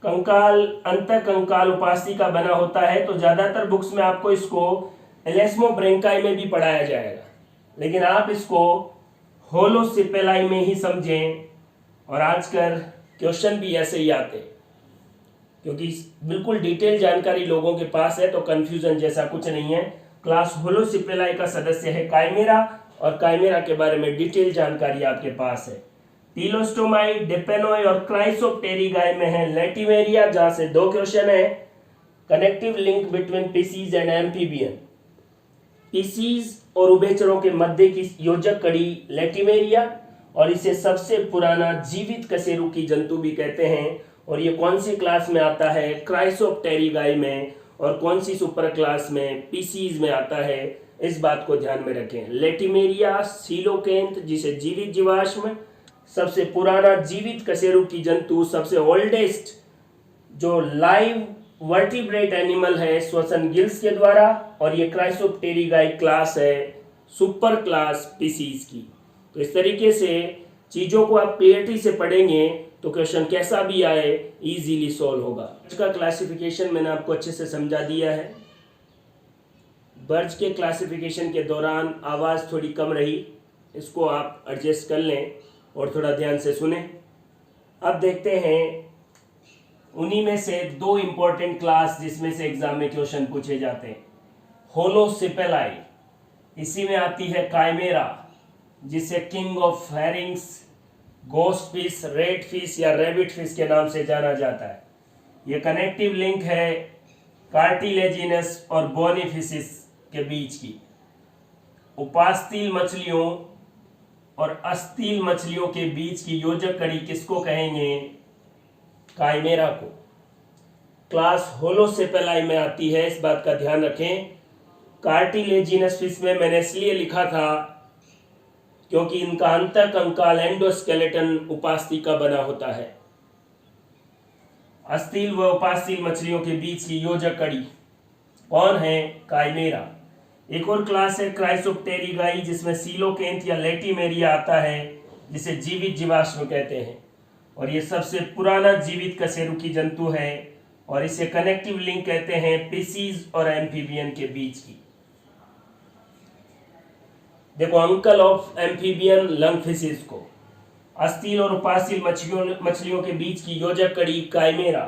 कंकाल अंत कंकाल उपास्थि का बना होता है, तो ज्यादातर बुक्स में आपको इसको एलेस्मोब्रेंकाई में भी पढ़ाया जाएगा, लेकिन आप इसको होलोसिपेलाई में ही समझें। और आजकल क्वेश्चन भी ऐसे ही आते, क्योंकि बिल्कुल डिटेल जानकारी लोगों के पास है, तो कंफ्यूजन जैसा कुछ नहीं है। क्लास होलोसिपेलाई का सदस्य है काइमेरा, और काइमेरा के बारे में डिटेल जानकारी आपके पास है। टीलोस्टोमाई, डिपेनोई और क्राइसोप्टेरिगाई में है लैटिमेरिया, जहां से 2 क्वेश्चन है। Connective link between Pisces and amphibian, Pisces और उभयचरों के मध्य की योजक कड़ी लैटिमेरिया, और इसे सबसे पुराना जीवित कशेरुकी जंतु भी कहते हैं। और ये कौन सी क्लास में आता है? क्राइसोप्टेरिगाई में। और कौन सी सुपर क्लास में? पीसीज में आता है। इस बात को ध्यान में रखें। लैटिमेरिया, सीलोकेंथ जिसे जीवित जीवाश्म, सबसे पुराना जीवित कशेरुकी जंतु, सबसे ओल्डेस्ट जो लाइव वर्टिब्रेट एनिमल है श्वसन गिल्स के द्वारा, और ये क्राइसोप्टेरिगाई क्लास है सुपर क्लास स्पीसीज की। तो इस तरीके से चीज़ों को आप क्लियरिटी से पढ़ेंगे तो क्वेश्चन कैसा भी आए इजीली सॉल्व होगा। इसका क्लासिफिकेशन मैंने आपको अच्छे से समझा दिया है। बर्ड्स के क्लासिफिकेशन के दौरान आवाज़ थोड़ी कम रही, इसको आप एडजस्ट कर लें और थोड़ा ध्यान से सुने। अब देखते हैं उन्हीं में से 2 इंपॉर्टेंट क्लास जिसमें से एग्जाम में क्वेश्चन पूछे जाते हैं। होलोसिपेलाई, इसी में आती है काइमेरा, जिसे king of Hering's, ghost fish, red fish या रैबिट फिश के नाम से जाना जाता है। ये कनेक्टिव लिंक है कार्टिलेजिनस और बोनी फिशिस के बीच की। उपास्थील मछलियों और अस्थिल मछलियों के बीच की योजक कड़ी किसको कहेंगे? काइमेरा को। क्लास होलोसेपेलाई में आती है, इस बात का ध्यान रखें। कार्टिलेजिनस फिश में मैंने इसलिए लिखा था क्योंकि इनका अंतःकंकाल एंडोस्केलेटन उपास्थि का बना होता है। अस्थिल व उपास्थील मछलियों के बीच की योजक कड़ी कौन है? काइमेरा। एक और क्लास है क्राइसोप्टेरिगाई, जिसमें सीलोकेंथ या लेटिमेरिया आता है, जिसे जीवित जीवाश्म कहते हैं, और ये सबसे पुराना जीवित कशेरुकी जंतु है, और इसे कनेक्टिव लिंक कहते हैं पिसीज और एम्फीबियन के बीच की। देखो, uncle of amphibian lung fishes को अस्थिल और उपास्थील मछलियों के बीच की योजक कड़ी काइमेरा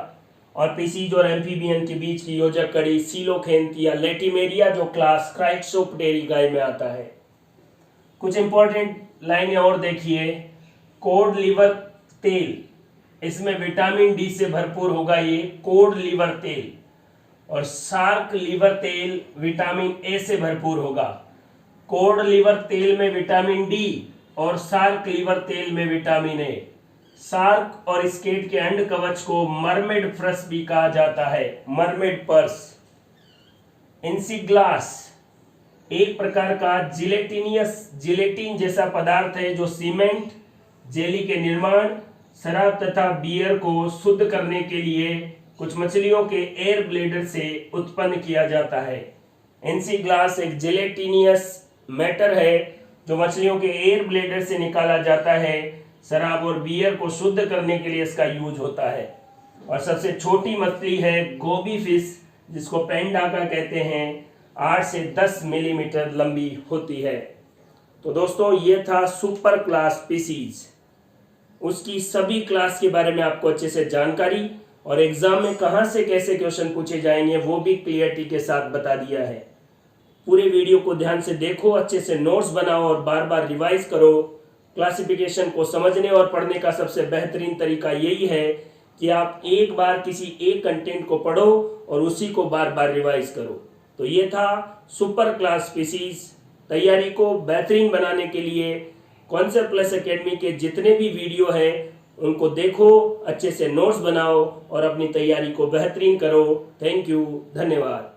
और पिसीज और एम्फीबियन के बीच की योजक कड़ी सीलोकेंथ या लेटिमेरिया, जो क्लास क्राइसोप्टेरिगाई में आता है। कुछ इंपॉर्टेंट लाइनें और देखिए। कोड लिवर तेल, इसमें विटामिन डी से भरपूर होगा ये कोड लिवर तेल, और शार्क लिवर तेल विटामिन ए से भरपूर होगा। कोड लिवर तेल में विटामिन डी और शार्क लिवर तेल में विटामिन ए। शार्क और स्केट के अंड कवच को मरमेड पर्स भी कहा जाता है, मरमेड पर्स। इंसीग्लास एक प्रकार का जिलेटिन जैसा पदार्थ है, जो सीमेंट, जेली के निर्माण, शराब तथा बियर को शुद्ध करने के लिए कुछ मछलियों के एयर ब्लेडर से उत्पन्न किया जाता है। इंसीग्लास एक जिलेटिनियस मैटर है जो मछलियों के एयर ब्लेडर से निकाला जाता है। शराब और बियर को शुद्ध करने के लिए इसका यूज होता है। और सबसे छोटी मछली है गोबी फिश, जिसको पेंडाका कहते हैं, 8 से 10 मिलीमीटर लंबी होती है। तो दोस्तों, ये था सुपर क्लास स्पीसीज, उसकी सभी क्लास के बारे में आपको अच्छे से जानकारी, और एग्जाम में कहां से कैसे क्वेश्चन पूछे जाएंगे वो भी क्लियरिटी के साथ बता दिया है। पूरे वीडियो को ध्यान से देखो, अच्छे से नोट्स बनाओ और बार बार रिवाइज करो। क्लासिफिकेशन को समझने और पढ़ने का सबसे बेहतरीन तरीका यही है कि आप एक बार किसी एक कंटेंट को पढ़ो और उसी को बार बार रिवाइज करो। तो ये था सुपर क्लास स्पीसीज। तैयारी को बेहतरीन बनाने के लिए कॉन्सेप्ट प्लस एकेडमी के जितने भी वीडियो हैं उनको देखो, अच्छे से नोट्स बनाओ और अपनी तैयारी को बेहतरीन करो। थैंक यू, धन्यवाद।